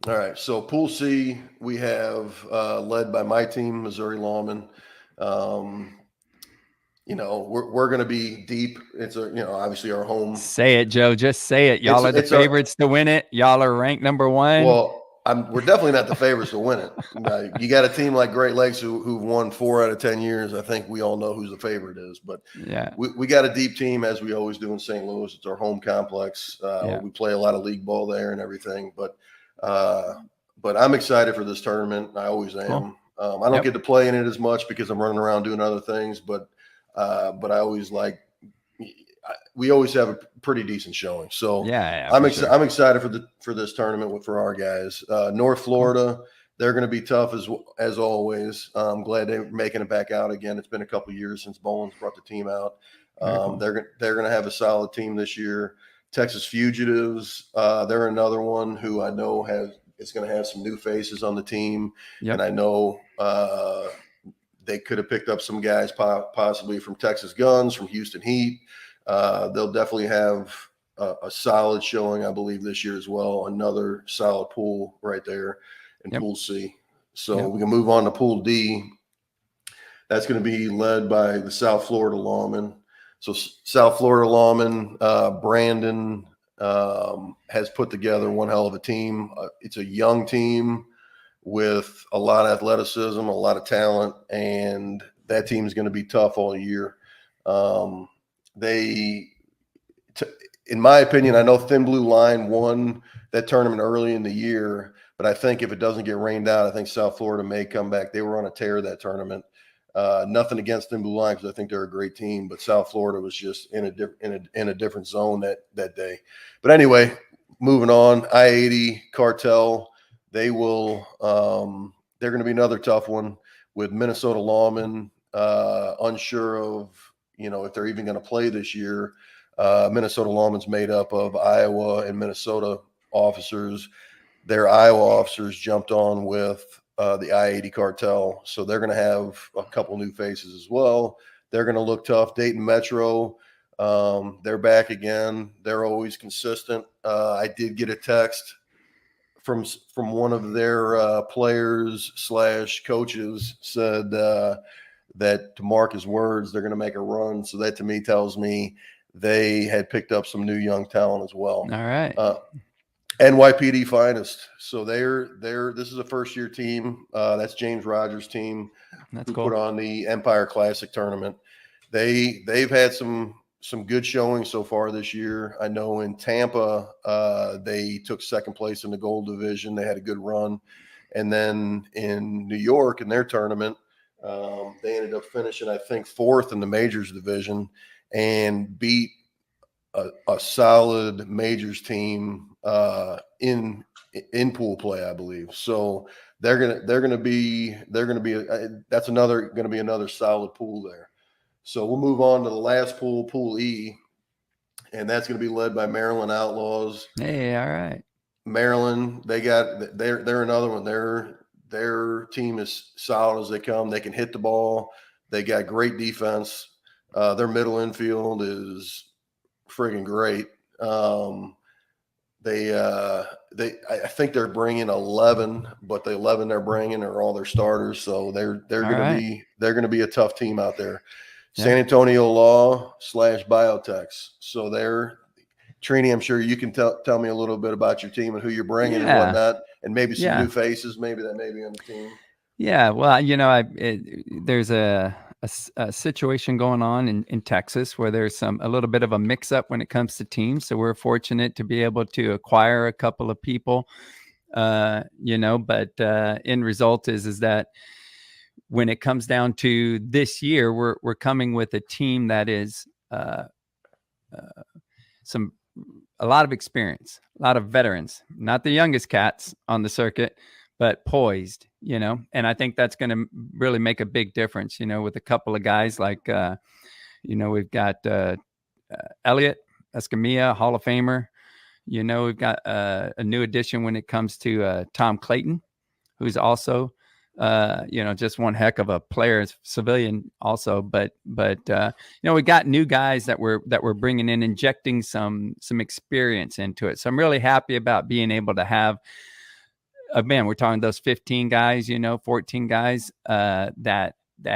All right. So Pool C, we have led by my team, Missouri Lawman. You know, we're going to be deep. It's obviously our home. Say it, Joe. Just say it. Y'all are the favorites to win it. Y'all are ranked number 1. Well, we're definitely not the favorites to win it. You got a team like Great Lakes who've won 4 out of 10 years. I think we all know who the favorite is. But yeah, we got a deep team, as we always do in St. Louis. It's our home complex. We play a lot of league ball there and everything. But I'm excited for this tournament. I always am. I don't get to play in it as much because I'm running around doing other things, but I always we always have a pretty decent showing. So I'm excited for this tournament for our guys. North Florida, they're going to be tough as always. I'm glad they're making it back out again. It's been a couple of years since Bolin's brought the team out. Cool. They're going to have a solid team this year. Texas Fugitives, they're another one who I know is going to have some new faces on the team, and I know they could have picked up some guys possibly from Texas Guns, from Houston Heat. They'll definitely have a solid showing, I believe, this year as well. Another solid pool right there in Pool C. So we can move on to Pool D. That's going to be led by the South Florida Lawmen. So South Florida Lawmen, Brandon has put together one hell of a team. It's a young team with a lot of athleticism, a lot of talent, and that team is going to be tough all year. In my opinion, I know Thin Blue Line won that tournament early in the year, but I think if it doesn't get rained out, I think South Florida may come back. They were on a tear that tournament. Nothing against Thin Blue Line because I think they're a great team, but South Florida was just in a different zone that day. But anyway, moving on, I-80 Cartel, they're going to be another tough one with Minnesota Lawmen, unsure of if they're even going to play this year. Minnesota Lawmen's made up of Iowa and Minnesota officers. Their Iowa officers jumped on with the I-80 Cartel, so they're going to have a couple new faces as well. They're going to look tough. Dayton Metro, they're back again. They're always consistent. I did get a text from one of their players / coaches said that, to mark his words, they're going to make a run. So that to me tells me they had picked up some new young talent as well. All right. NYPD Finest. So this is a first-year team. That's James Rogers' team. That's who cool. Put on the Empire Classic tournament. They've had some good showings so far this year. I know in Tampa, they took second place in the gold division. They had a good run. And then in New York, in their tournament, they ended up finishing, I think, fourth in the majors division and beat a solid majors team in pool play, I believe. So they're gonna be that's going to be another solid pool there. So we'll move on to the last pool, Pool E, and that's going to be led by Maryland Outlaws. Hey, all right. Maryland, they're another one. Their team is solid as they come. They can hit the ball. They got great defense. Their middle infield is friggin' great. I think they're bringing 11, but the 11 they're bringing are all their starters. So they're going to be a tough team out there. Yeah. San Antonio Law / Biotechs. So Trini, I'm sure you can tell me a little bit about your team and who you're bringing and whatnot, and maybe some new faces, maybe that may be on the team. Yeah, well, there's a situation going on in Texas where there's a little bit of a mix-up when it comes to teams. So we're fortunate to be able to acquire a couple of people, but end result is that when it comes down to this year, we're coming with a team that is a lot of experience, a lot of veterans, not the youngest cats on the circuit, but poised, and I think that's going to really make a big difference, with a couple of guys like, we've got Elliot Escamilla, Hall of Famer. We've got a new addition when it comes to Tom Clayton, who's also, just one heck of a player, civilian also. But we got new guys that we're bringing in, injecting some experience into it. So I'm really happy about being able to have. Man, we're talking those 15 guys, 14 guys, that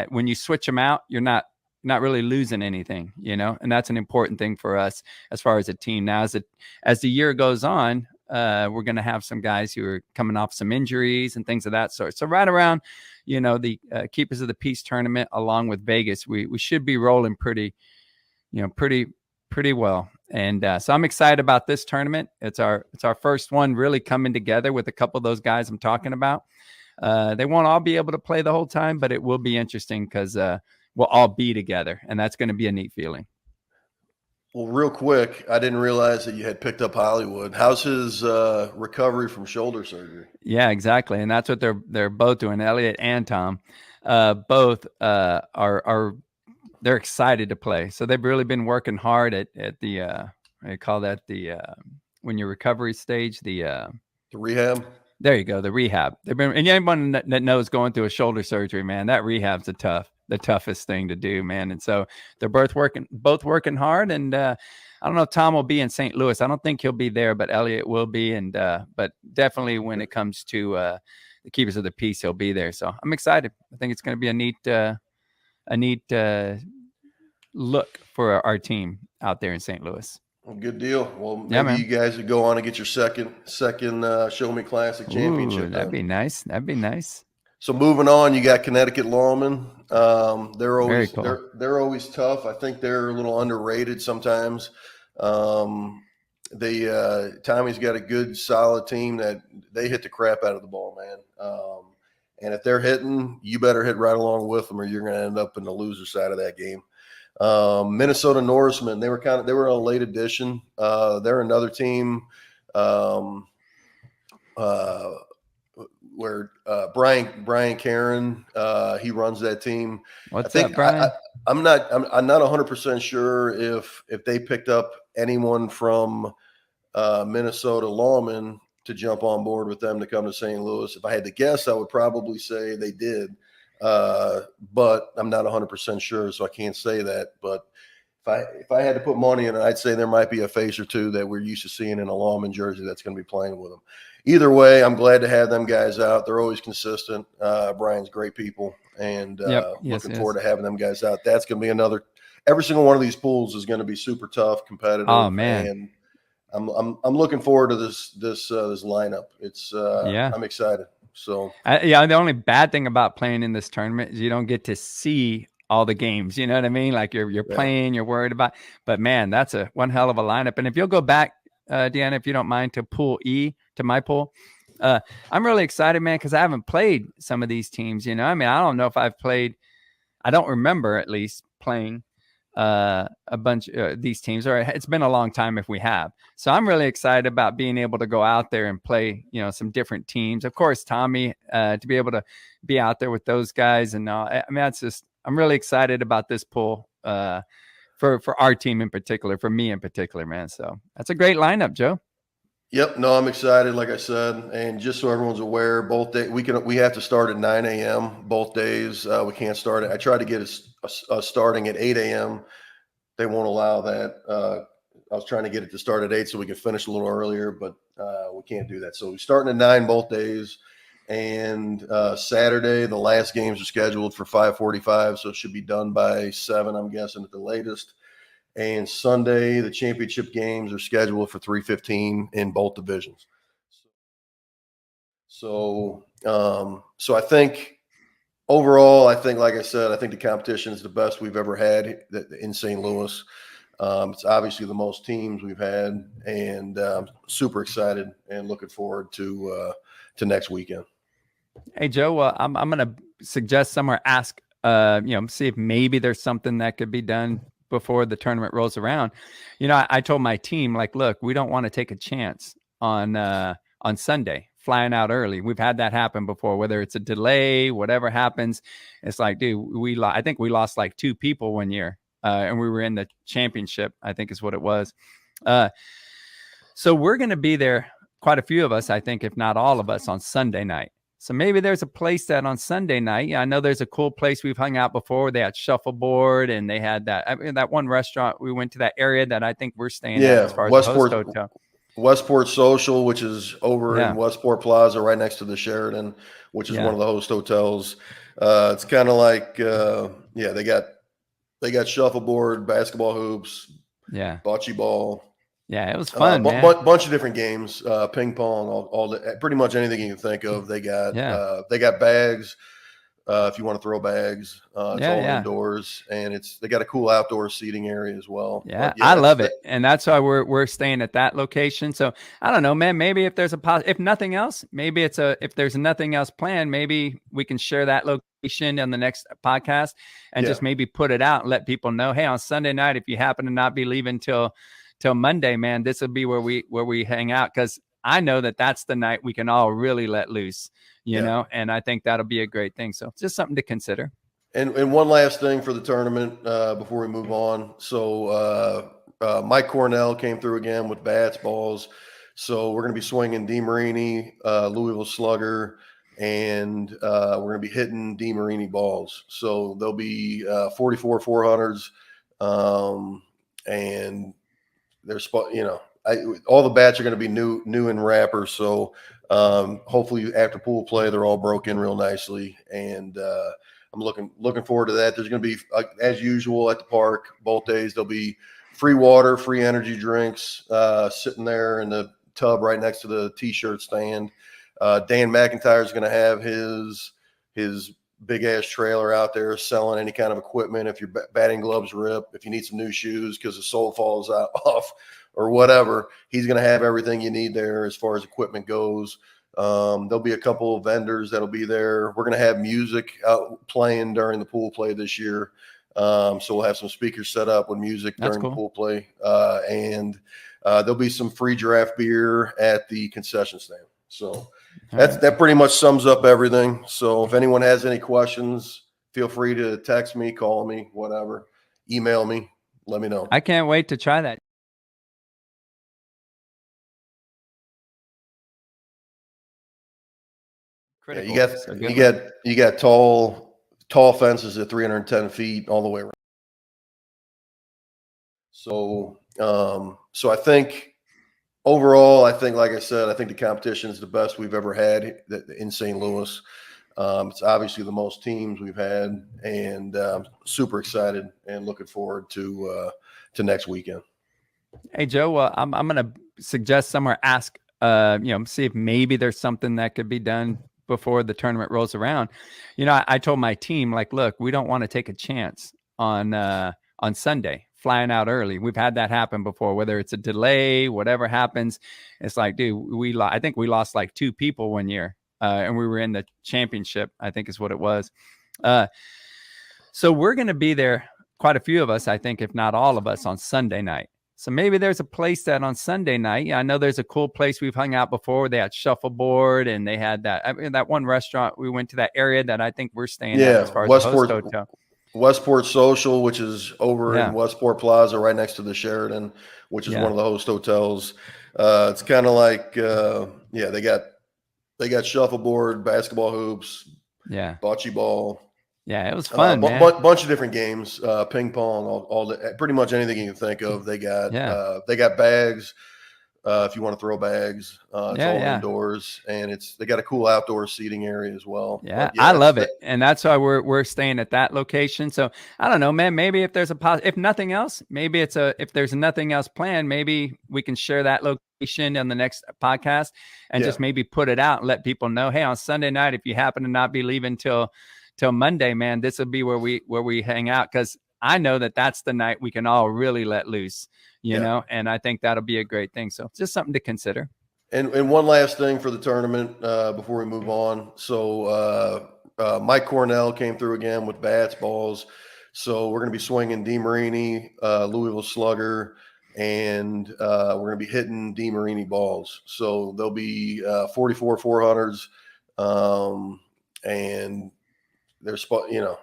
when you switch them out, you're not really losing anything, and that's an important thing for us as far as a team. Now, as the year goes on, we're going to have some guys who are coming off some injuries and things of that sort. So right around, the Keepers of the Peace tournament, along with Vegas, we should be rolling pretty well. And so I'm excited about this tournament. It's our first one really coming together with a couple of those guys I'm talking about. They won't all be able to play the whole time, but it will be interesting because we'll all be together, and that's going to be a neat feeling. Well, real quick, I didn't realize that you had picked up Hollywood. How's his recovery from shoulder surgery? Yeah, exactly, and that's what they're both doing. Elliot and Tom, both are they're excited to play. So they've really been working hard at the I call that the when your recovery stage, the rehab. There you go, the rehab. They've been, and anyone that knows going through a shoulder surgery, man, that rehab's the toughest thing to do, man. And so they're both working hard. And I don't know if Tom will be in St. Louis. I don't think he'll be there, but Elliot will be. And but definitely when it comes to the keepers of the peace, he'll be there. So I'm excited. I think it's going to be a neat look for our team out there in St. Louis. Well, good deal. Well, maybe you guys would go on and get your second Show Me Classic championship. That'd be nice. That'd be nice. So moving on, you got Connecticut Lawman. They're always cool. they're always tough. I think they're a little underrated sometimes. Tommy's got a good, solid team that they hit the crap out of the ball, man. And if they're hitting, you better hit right along with them, or you're going to end up in the loser side of that game. Minnesota Norsemen, they were a late addition. They're another team where Brian Karen, he runs that team. What's up, Brian? I'm not 100% sure if they picked up anyone from Minnesota Lawman to jump on board with them to come to St. Louis. If I had to guess, I would probably say they did. But I'm not 100% sure, so I can't say that. But if I had to put money in it, I'd say there might be a face or two that we're used to seeing in a Lawman jersey that's going to be playing with them. Either way, I'm glad to have them guys out. They're always consistent. Brian's great people, and looking forward to having them guys out. That's going to be every single one of these pools is going to be super tough, competitive. Oh man. And I'm looking forward to this lineup. I'm excited. So the only bad thing about playing in this tournament is you don't get to see all the games. You know what I mean? Like you're playing, you're worried about. But man, that's one hell of a lineup. And if you'll go back, Deanna, if you don't mind, to Pool E, to my pool, I'm really excited, man, because I haven't played some of these teams. You know, I mean, I don't know if I've played. I don't remember at least playing a bunch of these teams, or it's been a long time if we have. So I'm really excited about being able to go out there and play, some different teams. Of course, Tommy, to be able to be out there with those guys, and I mean, I'm really excited about this pool for our team in particular, for me in particular, man. So that's a great lineup, Joe. Yep. No, I'm excited. Like I said, and just so everyone's aware, both days we have to start at 9 a.m. both days. We can't start I tried to get us starting at 8 a.m. They won't allow that. I was trying to get it to start at 8 so we could finish a little earlier, but we can't do that. So we're starting at 9 both days. And Saturday, the last games are scheduled for 5:45, so it should be done by 7, I'm guessing, at the latest. And Sunday, the championship games are scheduled for 3:15 in both divisions. So I think overall, like I said, I think the competition is the best we've ever had in St. Louis. It's obviously the most teams we've had, and super excited and looking forward to next weekend. Hey, Joe, I'm going to suggest somewhere, ask, see if maybe there's something that could be done before the tournament rolls around. I told my team, like, look, we don't want to take a chance on Sunday flying out early. We've had that happen before, whether it's a delay, whatever happens. It's like, dude, I think we lost like 2 people one year, and we were in the championship, I think is what it was. So we're going to be there, quite a few of us, I think, if not all of us, on Sunday night. So maybe there's a place that on Sunday night, I know there's a cool place we've hung out before. They had shuffleboard, and they had that one restaurant. We went to that area that I think we're staying at as far as the host hotel. Westport Social, which is over in Westport Plaza, right next to the Sheridan, which is one of the host hotels. It's kind of like, they got shuffleboard, basketball hoops, bocce ball. Yeah, it was fun, man. Bunch of different games, ping pong, all the, pretty much anything you can think of. They got bags, if you want to throw bags. It's all indoors, and they got a cool outdoor seating area as well. Yeah, I love it, and that's why we're staying at that location. So I don't know, man. Maybe if there's if nothing else, maybe if there's nothing else planned, maybe we can share that location on the next podcast and just maybe put it out and let people know, hey, on Sunday night, if you happen to not be leaving till Monday, man, this will be where we hang out, because I know that that's the night we can all really let loose, you know, and I think that'll be a great thing. So just something to consider. And one last thing for the tournament before we move on. So Mike Cornell came through again with bats, balls. So we're going to be swinging DeMarini, Louisville Slugger, and we're going to be hitting DeMarini balls. So there'll be 44 400s, and there's, you know, all the bats are going to be new in wrapper. So hopefully after pool play, they're all broken real nicely, and I'm looking forward to that. There's going to be, as usual, at the park both days. There'll be free water, free energy drinks sitting there in the tub right next to the T-shirt stand. Dan McIntyre is going to have his big ass trailer out there selling any kind of equipment. If your batting gloves rip, if you need some new shoes because the sole falls off or whatever, he's going to have everything you need there as far as equipment goes. There'll be a couple of vendors that'll be there. We're going to have music out playing during the pool play this year. So we'll have some speakers set up with music during the pool play. And there'll be some free draft beer at the concession stand. So that pretty much sums up everything. So if anyone has any questions, feel free to text me, call me, whatever, email me, let me know. I can't wait to try that. Yeah, you got tall fences at 310 feet all the way around. So I think overall, like I said, I think the competition is the best we've ever had in St. Louis. It's obviously the most teams we've had, and super excited and looking forward to next weekend. Hey, Joe, well, I'm going to suggest somewhere, ask, see if maybe there's something that could be done before the tournament rolls around. You know, I told my team, like, look, we don't want to take a chance on Sunday flying out early. We've had that happen before, whether it's a delay, whatever happens. It's like, dude, I think we lost like 2 people one year, and we were in the championship, I think is what it was. So we're going to be there, quite a few of us, I think, if not all of us, on Sunday night. So maybe there's a place that on Sunday night, I know there's a cool place we've hung out before. They had shuffleboard, and they had that one restaurant. We went to that area that I think we're staying at as far as the host hotel. Westport Social, which is over in Westport Plaza, right next to the Sheraton, which is one of the host hotels. It's kind of like, they got shuffleboard, basketball hoops, bocce ball. Yeah, it was fun, man. Bunch of different games, ping pong, all the, pretty much anything you can think of. They got bags. If you want to throw bags, it's all indoors, and they got a cool outdoor seating area as well. Yeah, I love it, and that's why we're staying at that location. So I don't know, man. Maybe if there's if nothing else, maybe if there's nothing else planned, maybe we can share that location on the next podcast and just maybe put it out and let people know, hey, on Sunday night, if you happen to not be leaving till Monday, man, this will be where we hang out, because I know that that's the night we can all really let loose, you know, and I think that'll be a great thing. So just something to consider. And one last thing for the tournament before we move on. So Mike Cornell came through again with bats, balls. So we're going to be swinging DeMarini, Louisville Slugger, and we're going to be hitting DeMarini balls. So there'll be 44 400s, and there's, you know,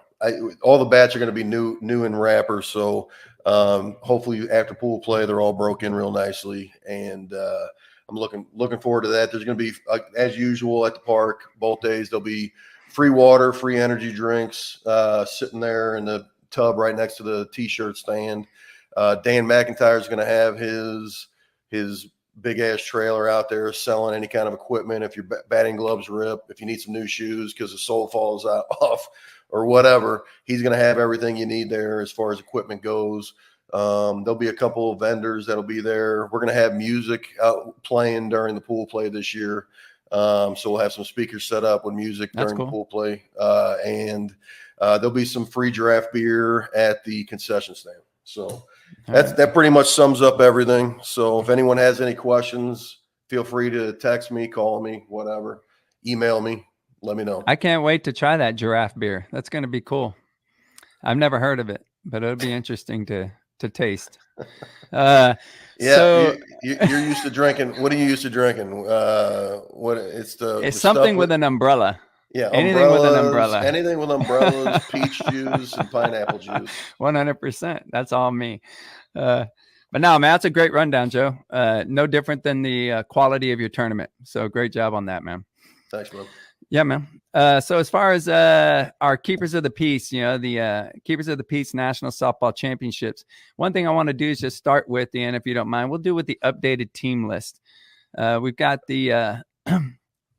all the bats are going to be new in wrapper. So hopefully after pool play, they're all broken real nicely, and I'm looking forward to that. There's going to be, as usual, at the park both days. There'll be free water, free energy drinks sitting there in the tub right next to the T-shirt stand. Dan McIntyre is going to have his big ass trailer out there selling any kind of equipment. If your batting gloves rip, if you need some new shoes because the sole falls off or whatever, he's going to have everything you need there as far as equipment goes. There'll be a couple of vendors that'll be there. We're going to have music out playing during the pool play this year. So we'll have some speakers set up with music during the pool play. And there'll be some free draft beer at the concession stand. So that pretty much sums up everything. So if anyone has any questions, feel free to text me, call me, whatever, email me, let me know. I can't wait to try that giraffe beer. That's going to be cool. I've never heard of it, but it'll be interesting to taste. Yeah, so you're used to drinking. What are you used to drinking? It's something with an umbrella. Yeah, anything with an umbrella. Anything with umbrellas, peach juice, and pineapple juice. 100%. That's all me. But no, man, that's a great rundown, Joe. No different than the quality of your tournament. So great job on that, man. Thanks, man. Yeah, man. So as far as our Keepers of the Peace, the Keepers of the Peace National Softball Championships, one thing I want to do is just start with, Dan, if you don't mind, we'll do with the updated team list. We've got the,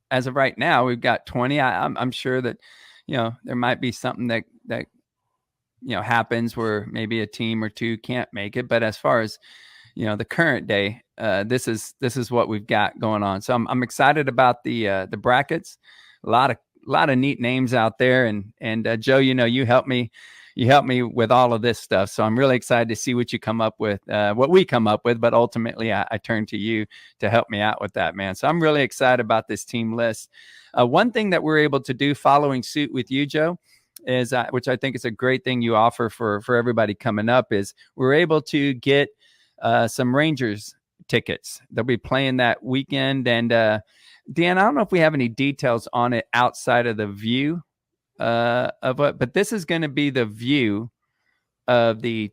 as of right now, we've got 20. I'm sure that, there might be something that happens where maybe a team or two can't make it. But as far as, the current day, this is what we've got going on. So I'm excited about the brackets. A lot of neat names out there, and Joe, you helped me with all of this stuff. So I'm really excited to see what you come up with, what we come up with. But ultimately, I turn to you to help me out with that, man. So I'm really excited about this team list. One thing that we're able to do following suit with you, Joe, is which I think is a great thing you offer for everybody coming up, is we're able to get some Rangers tickets. They'll be playing that weekend, and Dan, I don't know if we have any details on it outside of the view of it, but this is going to be the view of the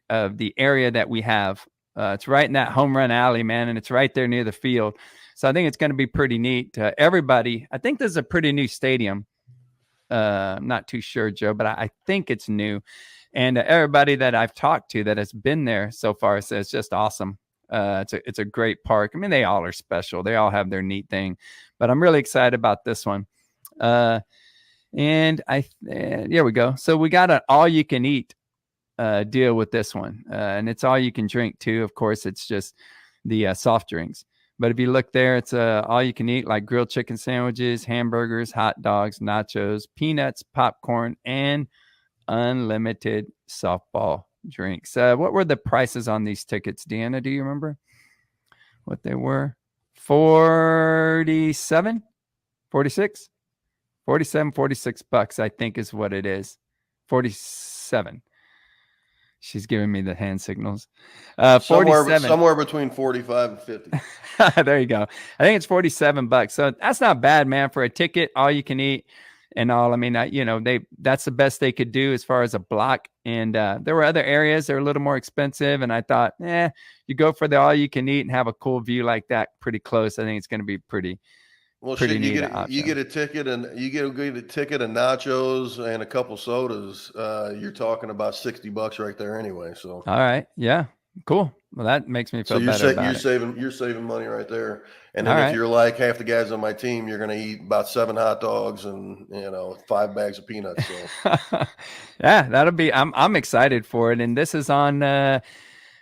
area that we have. It's right in that home run alley, man, and it's right there near the field. So I think it's going to be pretty neat. Everybody, I think this is a pretty new stadium. I'm not too sure, Joe, but I think it's new. And everybody that I've talked to that has been there so far says it's just awesome. It's a great park. I mean, they all are special. They all have their neat thing, but I'm really excited about this one. And here we go. So we got an all-you-can-eat deal with this one, and it's all you can drink too. Of course, it's just the soft drinks. But if you look there, it's all you can eat, like grilled chicken sandwiches, hamburgers, hot dogs, nachos, peanuts, popcorn, and unlimited softball drinks. What were the prices on these tickets, Deanna? Do you remember what they were? 47, 46, 47, 46 bucks, I think is what it is. 47. She's giving me the hand signals. 47. Somewhere between 45 and 50. There you go. I think it's 47 bucks. So that's not bad, man, for a ticket, all you can eat and all. I mean, that's the best they could do as far as a block. And there were other areas that were a little more expensive. And I thought, you go for the all you can eat and have a cool view like that pretty close. I think it's going to be pretty. Well, shit, you get a ticket and you get a ticket and nachos and a couple sodas. You're talking about $60 right there anyway. So all right, yeah, cool. Well, that makes me feel better. You're saving money right there. And then if you're like half the guys on my team, you're going to eat about 7 hot dogs and 5 bags of peanuts. So. Yeah, that'll be. I'm excited for it. And this is on. I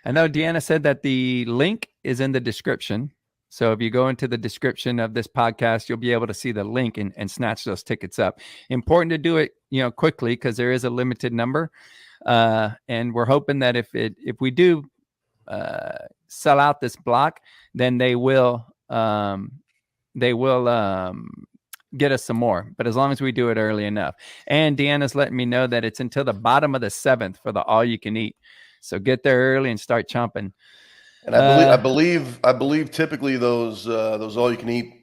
know Deanna said that the link is in the description. So if you go into the description of this podcast, you'll be able to see the link and snatch those tickets up. Important to do it, quickly, because there is a limited number. And we're hoping that if we do sell out this block, then they will get us some more. But as long as we do it early enough. And Deanna's letting me know that it's until the bottom of the 7th for the all you can eat. So get there early and start chomping. And I believe typically those all you can eat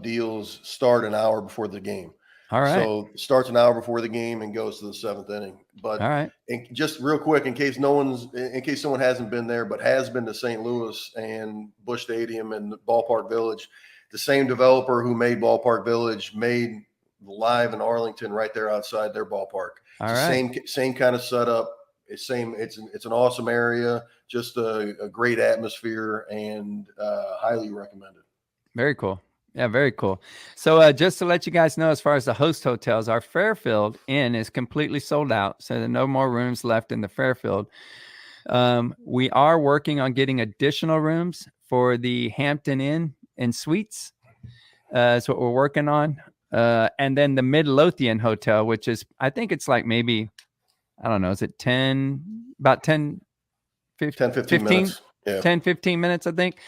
deals start an hour before the game. All right. So it starts an hour before the game and goes to the 7th inning. But all right. Just real quick, in case someone hasn't been there but has been to St. Louis and Busch Stadium and Ballpark Village, the same developer who made Ballpark Village made Live in Arlington right there outside their ballpark. All right. Same kind of setup. It's an awesome area, just a great atmosphere, and highly recommended. Very cool. Yeah, very cool. So just to let you guys know, as far as the host hotels, our Fairfield Inn is completely sold out. So there are no more rooms left in the Fairfield. We are working on getting additional rooms for the Hampton Inn and Suites. is what we're working on. And then the Midlothian Hotel, which is, I think it's like maybe, I don't know, is it about 10, 15 minutes. Yeah. 10, 15 minutes, I think,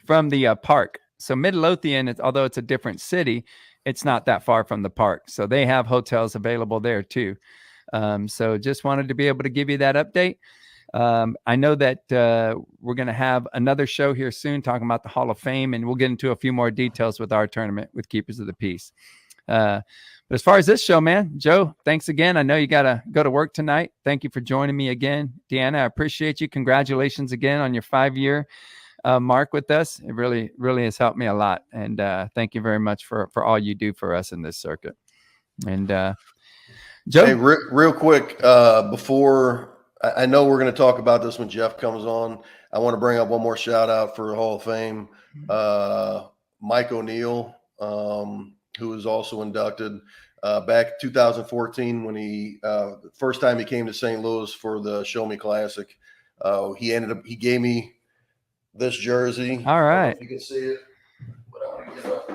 from the park. So Midlothian, although it's a different city, it's not that far from the park. So they have hotels available there too. So just wanted to be able to give you that update. I know that we're going to have another show here soon talking about the Hall of Fame, and we'll get into a few more details with our tournament with Keepers of the Peace. But as far as this show, man, Joe, thanks again. I know you got to go to work tonight. Thank you for joining me again. Deanna, I appreciate you. Congratulations again on your 5-year mark with us. It really, really has helped me a lot. And thank you very much for all you do for us in this circuit. And Joe? Hey, real quick, before I know we're going to talk about this when Jeff comes on, I want to bring up one more shout out for Hall of Fame. Mike O'Neill, who was also inducted back 2014 when he first time he came to St. Louis for the Show Me Classic. He gave me this jersey. All right. I don't know if you can see it, but I want to get up.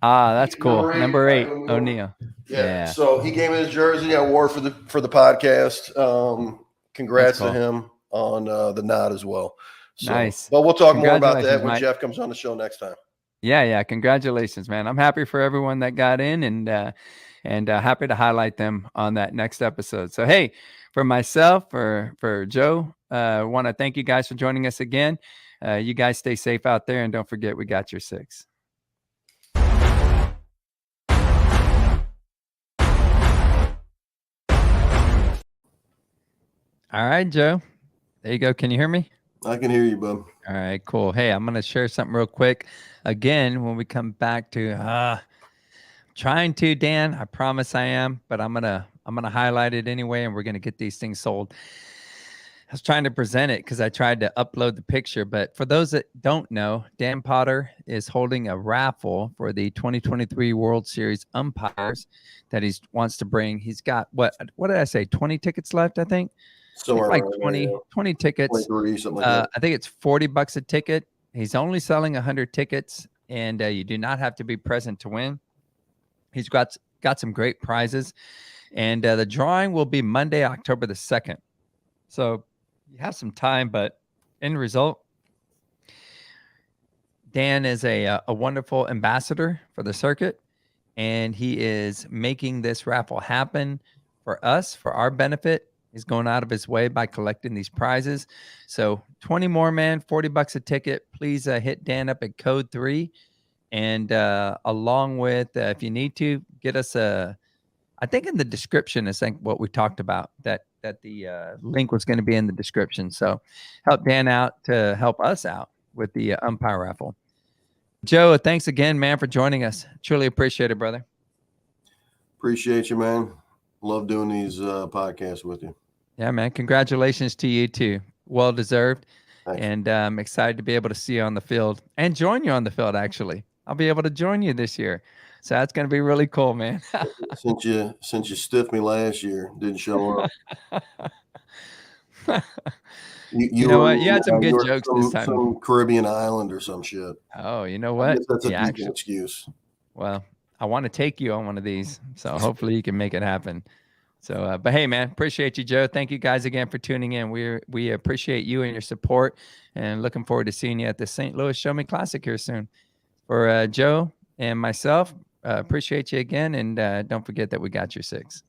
That's cool. Number 8, O'Neill. Yeah. So he gave me this jersey. I wore for the podcast. Congrats to him on the nod as well. So, nice. But we'll talk more about that when Jeff comes on the show next time. Yeah. Congratulations, man. I'm happy for everyone that got in and happy to highlight them on that next episode. So, hey, for myself, for Joe, I want to thank you guys for joining us again. You guys stay safe out there, and don't forget, we got your 6. All right, Joe. There you go. Can you hear me? I can hear you, bub. All right, cool. Hey, I'm going to share something real quick. Again, when we come back to trying to, Dan, I promise I am, but I'm going to highlight it anyway, and we're going to get these things sold. I was trying to present it because I tried to upload the picture, but for those that don't know, Dan Potter is holding a raffle for the 2023 World Series umpires that he wants to bring. He's got, what did I say, 20 tickets left, I think? Somewhere like 20 tickets. 23, something like that. I think it's $40 a ticket. He's only selling 100 tickets, and you do not have to be present to win. He's got some great prizes, and the drawing will be Monday, October the 2nd. So you have some time, but end result, Dan is a wonderful ambassador for the circuit, and he is making this raffle happen for us, for our benefit. He's going out of his way by collecting these prizes. So 20 more, man, $40 a ticket. Please hit Dan up at code 3. And along with, if you need to, get us I think in the description is what we talked about, that the link was going to be in the description. So help Dan out to help us out with the umpire raffle. Joe, thanks again, man, for joining us. Truly appreciate it, brother. Appreciate you, man. Love doing these podcasts with you. Yeah, man. Congratulations to you too. Well deserved. Thanks. And I'm excited to be able to see you on the field and join you on the field. Actually, I'll be able to join you this year. So that's going to be really cool, man. Since you stiffed me last year, didn't show up. You know what? You had some good jokes this time. Some Caribbean island or some shit. Oh, you know what? That's a decent excuse. Well, I want to take you on one of these, so hopefully you can make it happen. So, but hey, man, appreciate you, Joe. Thank you guys again for tuning in. We appreciate you and your support, and looking forward to seeing you at the St. Louis Show Me Classic here soon. For Joe and myself, appreciate you again, and don't forget that we got your 6.